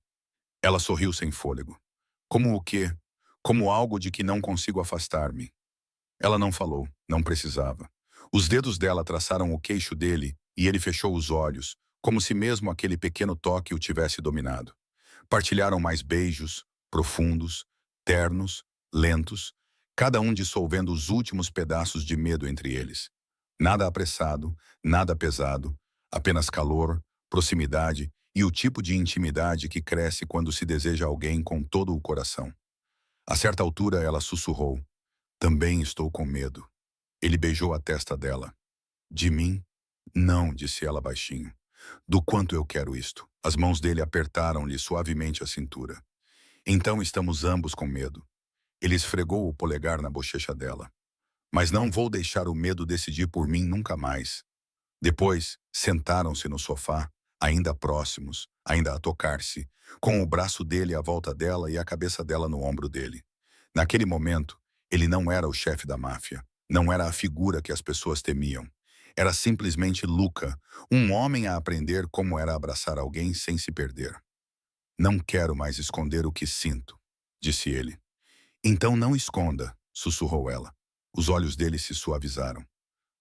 Ela sorriu sem fôlego. Como o quê? Como algo de que não consigo afastar-me. Ela não falou, não precisava. Os dedos dela traçaram o queixo dele e ele fechou os olhos, como se mesmo aquele pequeno toque o tivesse dominado. Partilharam mais beijos, profundos, ternos, lentos, cada um dissolvendo os últimos pedaços de medo entre eles. Nada apressado, nada pesado, apenas calor, proximidade e o tipo de intimidade que cresce quando se deseja alguém com todo o coração. A certa altura ela sussurrou: "Também estou com medo." Ele beijou a testa dela. "De mim?" "Não", disse ela baixinho. "Do quanto eu quero isto." As mãos dele apertaram-lhe suavemente a cintura. "Então estamos ambos com medo." Ele esfregou o polegar na bochecha dela. "Mas não vou deixar o medo decidir por mim nunca mais." Depois, sentaram-se no sofá, ainda próximos, ainda a tocar-se, com o braço dele à volta dela e a cabeça dela no ombro dele. Naquele momento, ele não era o chefe da máfia, não era a figura que as pessoas temiam. Era simplesmente Luca, um homem a aprender como era abraçar alguém sem se perder. "Não quero mais esconder o que sinto", disse ele. "Então não esconda", sussurrou ela. Os olhos dele se suavizaram.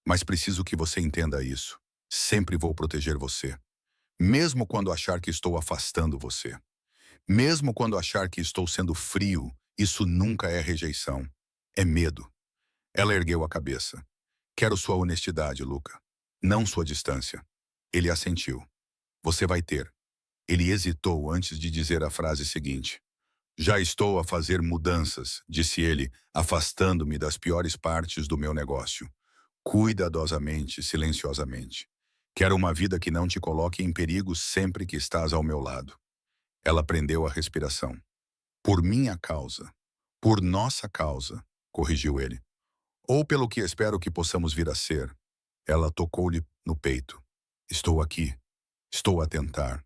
"Mas preciso que você entenda isso. Sempre vou proteger você. Mesmo quando achar que estou afastando você. Mesmo quando achar que estou sendo frio, isso nunca é rejeição. É medo." Ela ergueu a cabeça. "Quero sua honestidade, Luca. Não sua distância." Ele assentiu. "Você vai ter." Ele hesitou antes de dizer a frase seguinte. "Já estou a fazer mudanças", disse ele, afastando-me das piores partes do meu negócio. "Cuidadosamente, silenciosamente. Quero uma vida que não te coloque em perigo sempre que estás ao meu lado." Ela prendeu a respiração. "Por minha causa. Por nossa causa", corrigiu ele. "Ou pelo que espero que possamos vir a ser." Ela tocou-lhe no peito. "Estou aqui. Estou a tentar.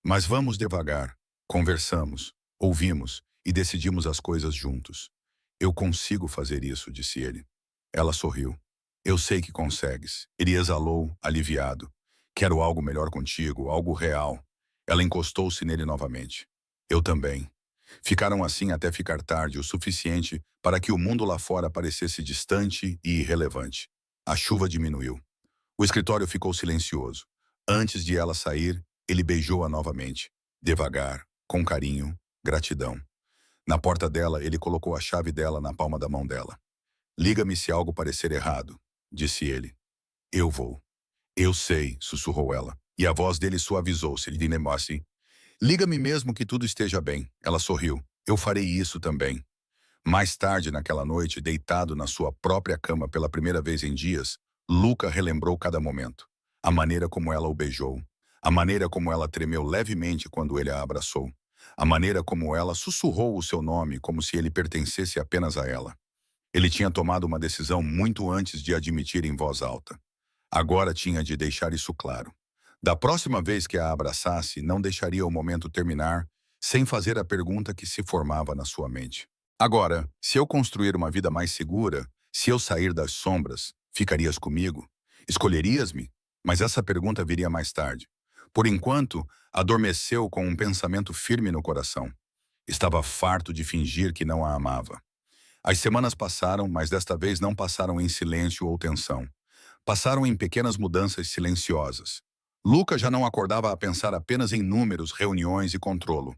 Mas vamos devagar. Conversamos, ouvimos e decidimos as coisas juntos." "Eu consigo fazer isso", disse ele. Ela sorriu. "Eu sei que consegues." Ele exalou, aliviado. "Quero algo melhor contigo, algo real." Ela encostou-se nele novamente. "Eu também." Ficaram assim até ficar tarde o suficiente para que o mundo lá fora parecesse distante e irrelevante. A chuva diminuiu. O escritório ficou silencioso. Antes de ela sair, ele beijou-a novamente. Devagar, com carinho, gratidão. Na porta dela, ele colocou a chave dela na palma da mão dela. "Liga-me se algo parecer errado", disse ele. "Eu vou." "Eu sei", sussurrou ela, e a voz dele suavizou-se. Ele assim. "Liga-me mesmo que tudo esteja bem." Ela sorriu. "Eu farei isso também." Mais tarde naquela noite, deitado na sua própria cama pela primeira vez em dias, Luca relembrou cada momento. A maneira como ela o beijou. A maneira como ela tremeu levemente quando ele a abraçou. A maneira como ela sussurrou o seu nome como se ele pertencesse apenas a ela. Ele tinha tomado uma decisão muito antes de admitir em voz alta. Agora tinha de deixar isso claro. Da próxima vez que a abraçasse, não deixaria o momento terminar sem fazer a pergunta que se formava na sua mente. "Agora, se eu construir uma vida mais segura, se eu sair das sombras, ficarias comigo? Escolherias-me?" Mas essa pergunta viria mais tarde. Por enquanto, adormeceu com um pensamento firme no coração. Estava farto de fingir que não a amava. As semanas passaram, mas desta vez não passaram em silêncio ou tensão. Passaram em pequenas mudanças silenciosas. Luca já não acordava a pensar apenas em números, reuniões e controlo.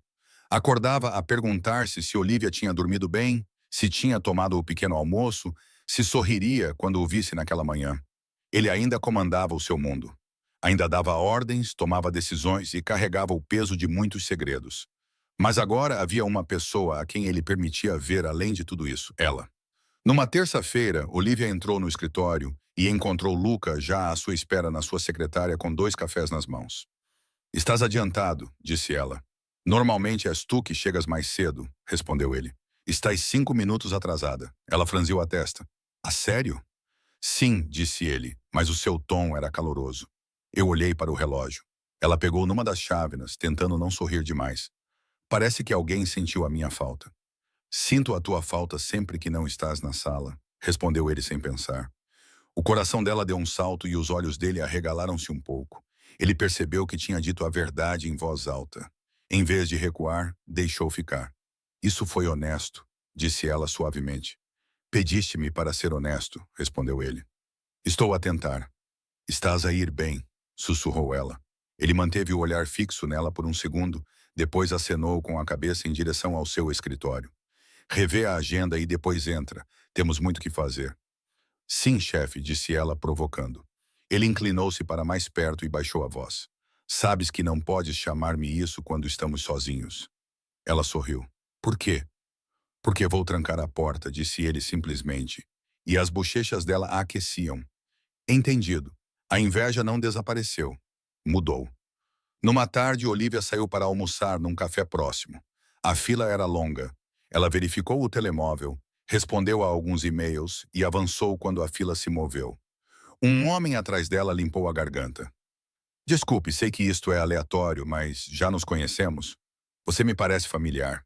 Acordava a perguntar-se se Olivia tinha dormido bem, se tinha tomado o pequeno almoço, se sorriria quando o visse naquela manhã. Ele ainda comandava o seu mundo. Ainda dava ordens, tomava decisões e carregava o peso de muitos segredos. Mas agora havia uma pessoa a quem ele permitia ver além de tudo isso, ela. Numa terça-feira, Olivia entrou no escritório e encontrou Luca já à sua espera na sua secretária com 2 cafés nas mãos. "Estás adiantado", disse ela. "Normalmente és tu que chegas mais cedo", respondeu ele. "Estás 5 minutos atrasada." Ela franziu a testa. "A sério?" "Sim", disse ele, mas o seu tom era caloroso. Eu olhei para o relógio. Ela pegou numa das chávenas, tentando não sorrir demais. "Parece que alguém sentiu a minha falta." "Sinto a tua falta sempre que não estás na sala", respondeu ele sem pensar. O coração dela deu um salto e os olhos dele arregalaram-se um pouco. Ele percebeu que tinha dito a verdade em voz alta. Em vez de recuar, deixou ficar. "Isso foi honesto", disse ela suavemente. "Pediste-me para ser honesto", respondeu ele. "Estou a tentar." "Estás a ir bem", sussurrou ela. Ele manteve o olhar fixo nela por um segundo, depois acenou com a cabeça em direção ao seu escritório. Revê a agenda e depois entra. Temos muito que fazer. Sim, chefe, disse ela, provocando. Ele inclinou-se para mais perto e baixou a voz. Sabes que não podes chamar-me isso quando estamos sozinhos. Ela sorriu. Por quê? Porque vou trancar a porta, disse ele simplesmente. E as bochechas dela a aqueciam. Entendido. A inveja não desapareceu. Mudou. Numa tarde, Olivia saiu para almoçar num café próximo. A fila era longa. Ela verificou o telemóvel, respondeu a alguns e-mails e avançou quando a fila se moveu. Um homem atrás dela limpou a garganta. Desculpe, sei que isto é aleatório, mas já nos conhecemos? Você me parece familiar.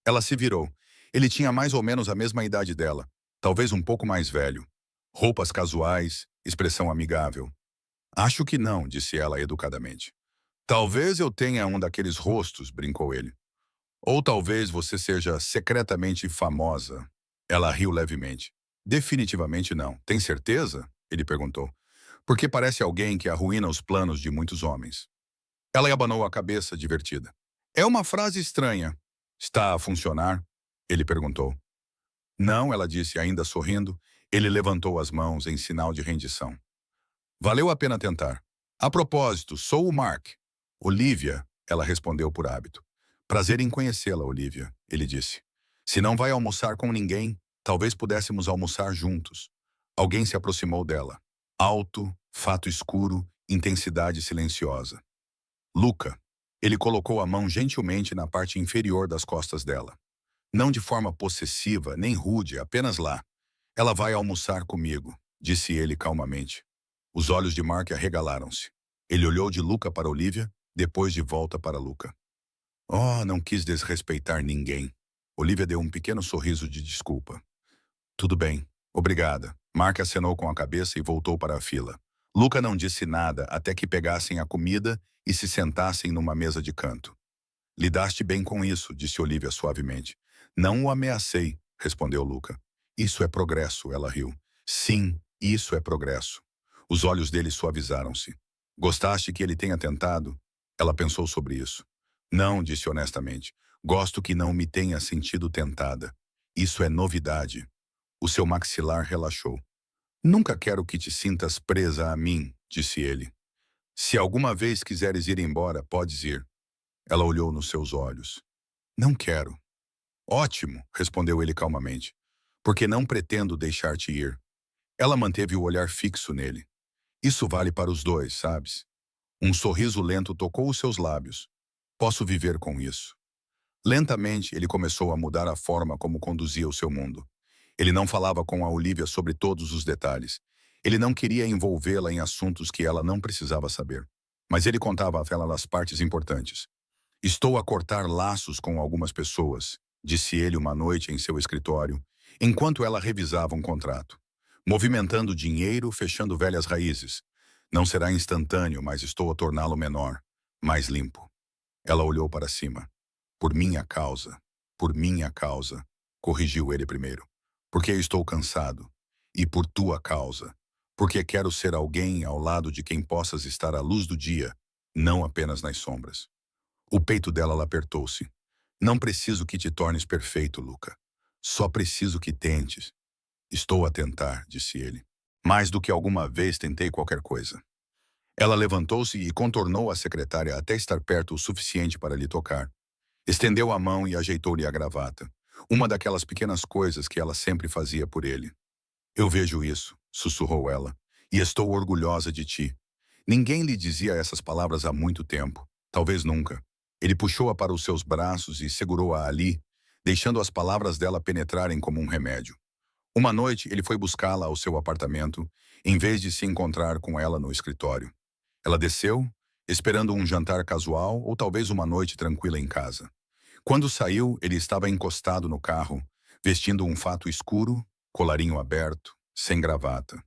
Ela se virou. Ele tinha mais ou menos a mesma idade dela, talvez um pouco mais velho. Roupas casuais, expressão amigável. Acho que não, disse ela educadamente. Talvez eu tenha um daqueles rostos, brincou ele. Ou talvez você seja secretamente famosa. Ela riu levemente. Definitivamente não. Tem certeza? Ele perguntou. Porque parece alguém que arruína os planos de muitos homens. Ela abanou a cabeça, divertida. É uma frase estranha. Está a funcionar? Ele perguntou. Não, ela disse, ainda sorrindo. Ele levantou as mãos em sinal de rendição. Valeu a pena tentar. A propósito, sou o Mark. Olivia, ela respondeu por hábito. Prazer em conhecê-la, Olivia, ele disse. Se não vai almoçar com ninguém, talvez pudéssemos almoçar juntos. Alguém se aproximou dela. Alto, fato escuro, intensidade silenciosa. Luca. Ele colocou a mão gentilmente na parte inferior das costas dela. Não de forma possessiva, nem rude, apenas lá. Ela vai almoçar comigo, disse ele calmamente. Os olhos de Mark arregalaram-se. Ele olhou de Luca para Olivia, depois de volta para Luca. Oh, não quis desrespeitar ninguém. Olivia deu um pequeno sorriso de desculpa. Tudo bem, obrigada. Mark acenou com a cabeça e voltou para a fila. Luca não disse nada até que pegassem a comida e se sentassem numa mesa de canto. Lidaste bem com isso, disse Olivia suavemente. Não o ameacei, respondeu Luca. Isso é progresso, ela riu. Sim, isso é progresso. Os olhos dele suavizaram-se. Gostaste que ele tenha tentado? Ela pensou sobre isso. Não, disse honestamente. Gosto que não me tenha sentido tentada. Isso é novidade. O seu maxilar relaxou. Nunca quero que te sintas presa a mim, disse ele. Se alguma vez quiseres ir embora, podes ir. Ela olhou nos seus olhos. Não quero. Ótimo, respondeu ele calmamente. Porque não pretendo deixar-te ir. Ela manteve o olhar fixo nele. Isso vale para os dois, sabes? Um sorriso lento tocou os seus lábios. Posso viver com isso. Lentamente, ele começou a mudar a forma como conduzia o seu mundo. Ele não falava com a Olivia sobre todos os detalhes. Ele não queria envolvê-la em assuntos que ela não precisava saber. Mas ele contava a ela as partes importantes. Estou a cortar laços com algumas pessoas, disse ele uma noite em seu escritório, enquanto ela revisava um contrato. Movimentando dinheiro, fechando velhas raízes. Não será instantâneo, mas estou a torná-lo menor, mais limpo. Ela olhou para cima. Por minha causa, corrigiu ele primeiro. Porque estou cansado. E por tua causa. Porque quero ser alguém ao lado de quem possas estar à luz do dia, não apenas nas sombras. O peito dela apertou-se. Não preciso que te tornes perfeito, Luca. Só preciso que tentes. Estou a tentar, disse ele. Mais do que alguma vez tentei qualquer coisa. Ela levantou-se e contornou a secretária até estar perto o suficiente para lhe tocar. Estendeu a mão e ajeitou-lhe a gravata. Uma daquelas pequenas coisas que ela sempre fazia por ele. Eu vejo isso, sussurrou ela, e estou orgulhosa de ti. Ninguém lhe dizia essas palavras há muito tempo, talvez nunca. Ele puxou-a para os seus braços e segurou-a ali, deixando as palavras dela penetrarem como um remédio. Uma noite, ele foi buscá-la ao seu apartamento, em vez de se encontrar com ela no escritório. Ela desceu, esperando um jantar casual ou talvez uma noite tranquila em casa. Quando saiu, ele estava encostado no carro, vestindo um fato escuro, colarinho aberto, sem gravata.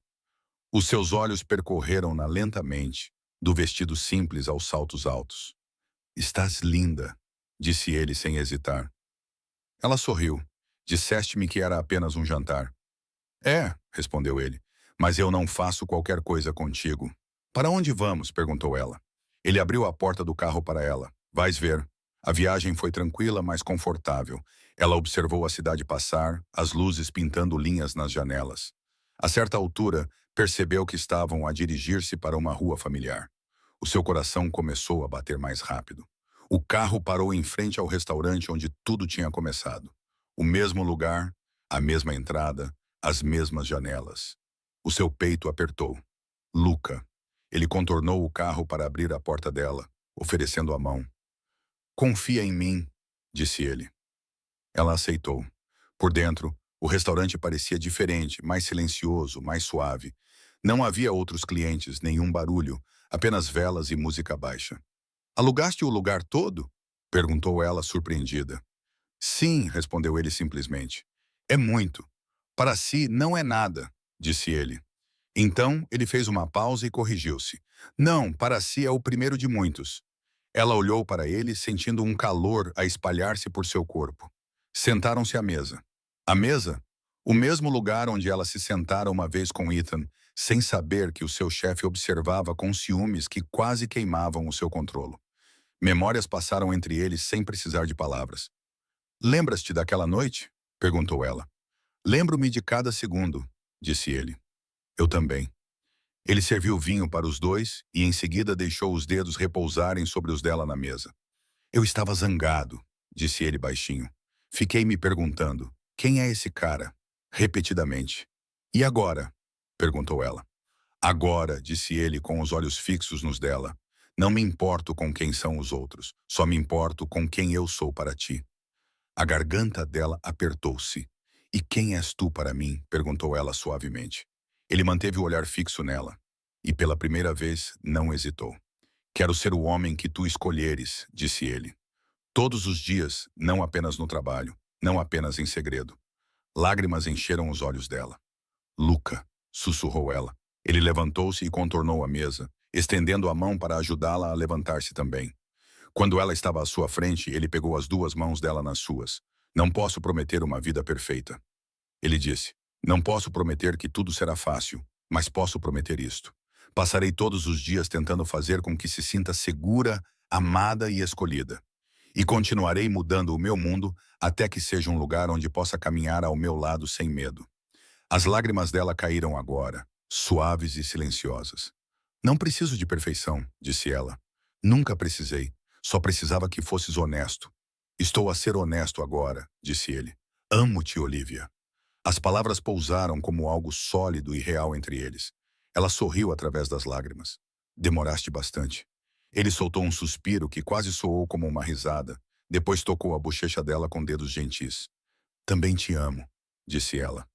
Os seus olhos percorreram-na lentamente, do vestido simples aos saltos altos. Estás linda, disse ele sem hesitar. Ela sorriu. Disseste-me que era apenas um jantar. É, respondeu ele, mas eu não faço qualquer coisa contigo. Para onde vamos? Perguntou ela. Ele abriu a porta do carro para ela. Vais ver. A viagem foi tranquila, mas confortável. Ela observou a cidade passar, as luzes pintando linhas nas janelas. A certa altura, percebeu que estavam a dirigir-se para uma rua familiar. O seu coração começou a bater mais rápido. O carro parou em frente ao restaurante onde tudo tinha começado. O mesmo lugar, a mesma entrada, as mesmas janelas. O seu peito apertou. Luca. Ele contornou o carro para abrir a porta dela, oferecendo a mão. Confia em mim, disse ele. Ela aceitou. Por dentro, o restaurante parecia diferente, mais silencioso, mais suave. Não havia outros clientes, nenhum barulho, apenas velas e música baixa. Alugaste o lugar todo? Perguntou ela, surpreendida. Sim, respondeu ele simplesmente. É muito. Para si, não é nada, disse ele. Então, ele fez uma pausa e corrigiu-se. Não, para si é o primeiro de muitos. Ela olhou para ele, sentindo um calor a espalhar-se por seu corpo. Sentaram-se à mesa. A mesa? O mesmo lugar onde ela se sentara uma vez com Ethan, sem saber que o seu chefe observava com ciúmes que quase queimavam o seu controle. Memórias passaram entre eles sem precisar de palavras. Lembras-te daquela noite? Perguntou ela. Lembro-me de cada segundo, disse ele. Eu também. Ele serviu vinho para os dois e em seguida deixou os dedos repousarem sobre os dela na mesa. Eu estava zangado, disse ele baixinho. Fiquei me perguntando, quem é esse cara? Repetidamente. E agora? Perguntou ela. Agora, disse ele com os olhos fixos nos dela. Não me importo com quem são os outros, só me importo com quem eu sou para ti. A garganta dela apertou-se. E quem és tu para mim? Perguntou ela suavemente. Ele manteve o olhar fixo nela. E pela primeira vez, não hesitou. Quero ser o homem que tu escolheres, disse ele. Todos os dias, não apenas no trabalho, não apenas em segredo. Lágrimas encheram os olhos dela. Luca, sussurrou ela. Ele levantou-se e contornou a mesa, estendendo a mão para ajudá-la a levantar-se também. Quando ela estava à sua frente, ele pegou as duas mãos dela nas suas. Não posso prometer uma vida perfeita. Ele disse, não posso prometer que tudo será fácil, mas posso prometer isto. Passarei todos os dias tentando fazer com que se sinta segura, amada e escolhida. E continuarei mudando o meu mundo até que seja um lugar onde possa caminhar ao meu lado sem medo. As lágrimas dela caíram agora, suaves e silenciosas. Não preciso de perfeição, disse ela. Nunca precisei. Só precisava que fosses honesto. Estou a ser honesto agora, disse ele. Amo-te, Olivia. As palavras pousaram como algo sólido e real entre eles. Ela sorriu através das lágrimas. Demoraste bastante. Ele soltou um suspiro que quase soou como uma risada. Depois tocou a bochecha dela com dedos gentis. Também te amo, disse ela.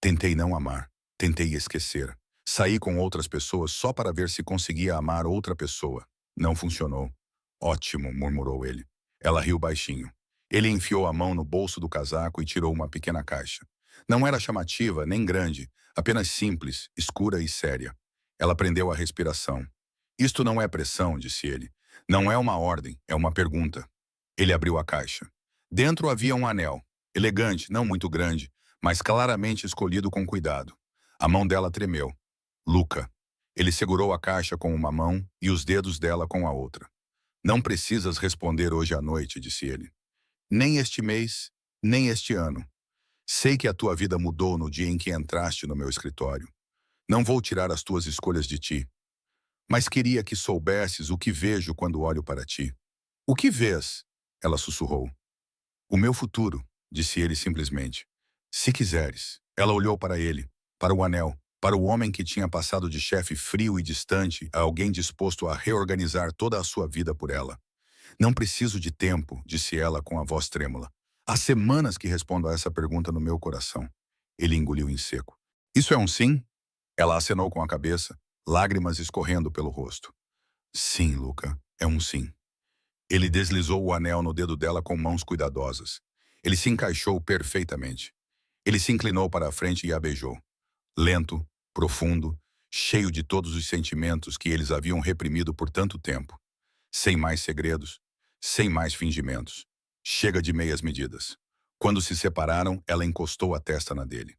Tentei não amar. Tentei esquecer. Saí com outras pessoas só para ver se conseguia amar outra pessoa. Não funcionou. Ótimo, murmurou ele. Ela riu baixinho. Ele enfiou a mão no bolso do casaco e tirou uma pequena caixa. Não era chamativa, nem grande, apenas simples, escura e séria. Ela prendeu a respiração. Isto não é pressão, disse ele. Não é uma ordem, é uma pergunta. Ele abriu a caixa. Dentro havia um anel. Elegante, não muito grande, mas claramente escolhido com cuidado. A mão dela tremeu. Luca. Ele segurou a caixa com uma mão e os dedos dela com a outra. Não precisas responder hoje à noite, disse ele. Nem este mês, nem este ano. Sei que a tua vida mudou no dia em que entraste no meu escritório. Não vou tirar as tuas escolhas de ti. Mas queria que soubesses o que vejo quando olho para ti. O que vês? Ela sussurrou. O meu futuro, disse ele simplesmente. Se quiseres. Ela olhou para ele, para o anel, para o homem que tinha passado de chefe frio e distante a alguém disposto a reorganizar toda a sua vida por ela. Não preciso de tempo, disse ela com a voz trêmula. Há semanas que respondo a essa pergunta no meu coração. Ele engoliu em seco. Isso é um sim? Ela acenou com a cabeça, lágrimas escorrendo pelo rosto. Sim, Luca, é um sim. Ele deslizou o anel no dedo dela com mãos cuidadosas. Ele se encaixou perfeitamente. Ele se inclinou para a frente e a beijou. Lento, profundo, cheio de todos os sentimentos que eles haviam reprimido por tanto tempo. Sem mais segredos, sem mais fingimentos. Chega de meias medidas. Quando se separaram, ela encostou a testa na dele.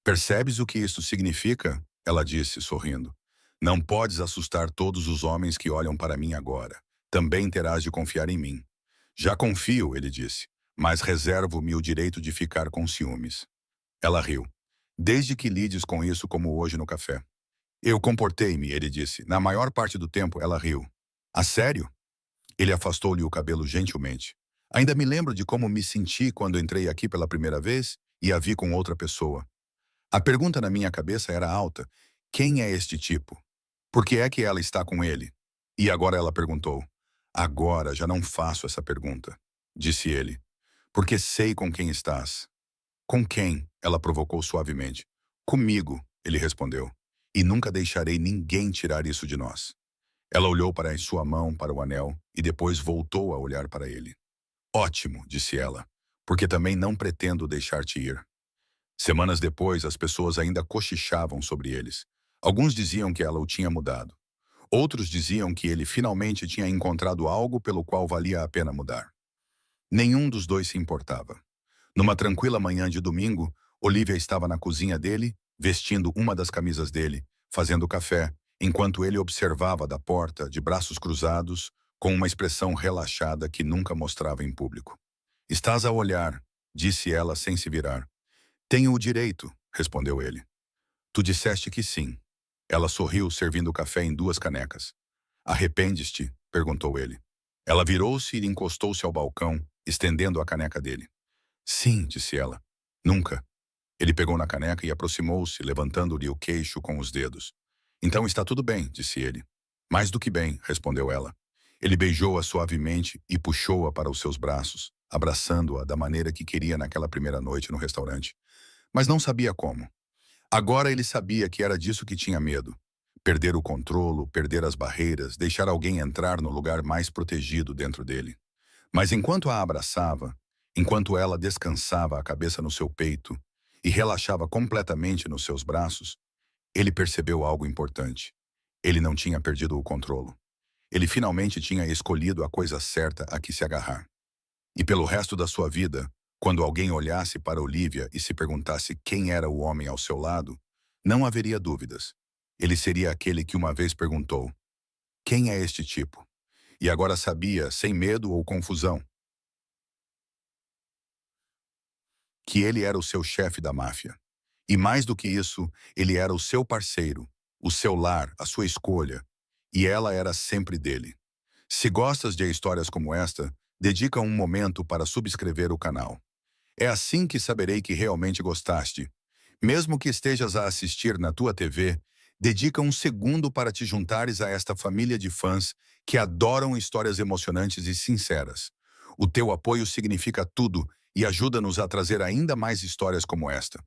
Percebes o que isso significa? Ela disse, sorrindo. Não podes assustar todos os homens que olham para mim agora. Também terás de confiar em mim. Já confio, ele disse, mas reservo-me o direito de ficar com ciúmes. Ela riu. Desde que lides com isso como hoje no café. Eu comportei-me, ele disse. Na maior parte do tempo, ela riu. A sério? Ele afastou-lhe o cabelo gentilmente. Ainda me lembro de como me senti quando entrei aqui pela primeira vez e a vi com outra pessoa. A pergunta na minha cabeça era alta. Quem é este tipo? Por que é que ela está com ele? E agora ela perguntou. Agora já não faço essa pergunta, disse ele. Porque sei com quem estás. Com quem? Ela provocou suavemente. Comigo, ele respondeu. E nunca deixarei ninguém tirar isso de nós. Ela olhou para sua mão, para o anel, e depois voltou a olhar para ele. Ótimo, disse ela, porque também não pretendo deixar-te ir. Semanas depois, as pessoas ainda cochichavam sobre eles. Alguns diziam que ela o tinha mudado. Outros diziam que ele finalmente tinha encontrado algo pelo qual valia a pena mudar. Nenhum dos dois se importava. Numa tranquila manhã de domingo, Olivia estava na cozinha dele, vestindo uma das camisas dele, fazendo café, enquanto ele observava da porta, de braços cruzados, com uma expressão relaxada que nunca mostrava em público. Estás a olhar, disse ela sem se virar. Tenho o direito, respondeu ele. Tu disseste que sim. Ela sorriu, servindo o café em duas canecas. Arrependes-te? Perguntou ele. Ela virou-se e encostou-se ao balcão, estendendo a caneca dele. Sim, disse ela. Nunca. Ele pegou na caneca e aproximou-se, levantando-lhe o queixo com os dedos. Então está tudo bem, disse ele. Mais do que bem, respondeu ela. Ele beijou-a suavemente e puxou-a para os seus braços, abraçando-a da maneira que queria naquela primeira noite no restaurante. Mas não sabia como. Agora ele sabia que era disso que tinha medo. Perder o controlo, perder as barreiras, deixar alguém entrar no lugar mais protegido dentro dele. Mas enquanto a abraçava, enquanto ela descansava a cabeça no seu peito e relaxava completamente nos seus braços, ele percebeu algo importante. Ele não tinha perdido o controlo. Ele finalmente tinha escolhido a coisa certa a que se agarrar. E pelo resto da sua vida, quando alguém olhasse para Olivia e se perguntasse quem era o homem ao seu lado, não haveria dúvidas. Ele seria aquele que uma vez perguntou: quem é este tipo? E agora sabia, sem medo ou confusão, que ele era o seu chefe da máfia. E mais do que isso, ele era o seu parceiro, o seu lar, a sua escolha. E ela era sempre dele. Se gostas de histórias como esta, dedica um momento para subscrever o canal. É assim que saberei que realmente gostaste. Mesmo que estejas a assistir na tua TV, dedica um segundo para te juntares a esta família de fãs que adoram histórias emocionantes e sinceras. O teu apoio significa tudo e ajuda-nos a trazer ainda mais histórias como esta.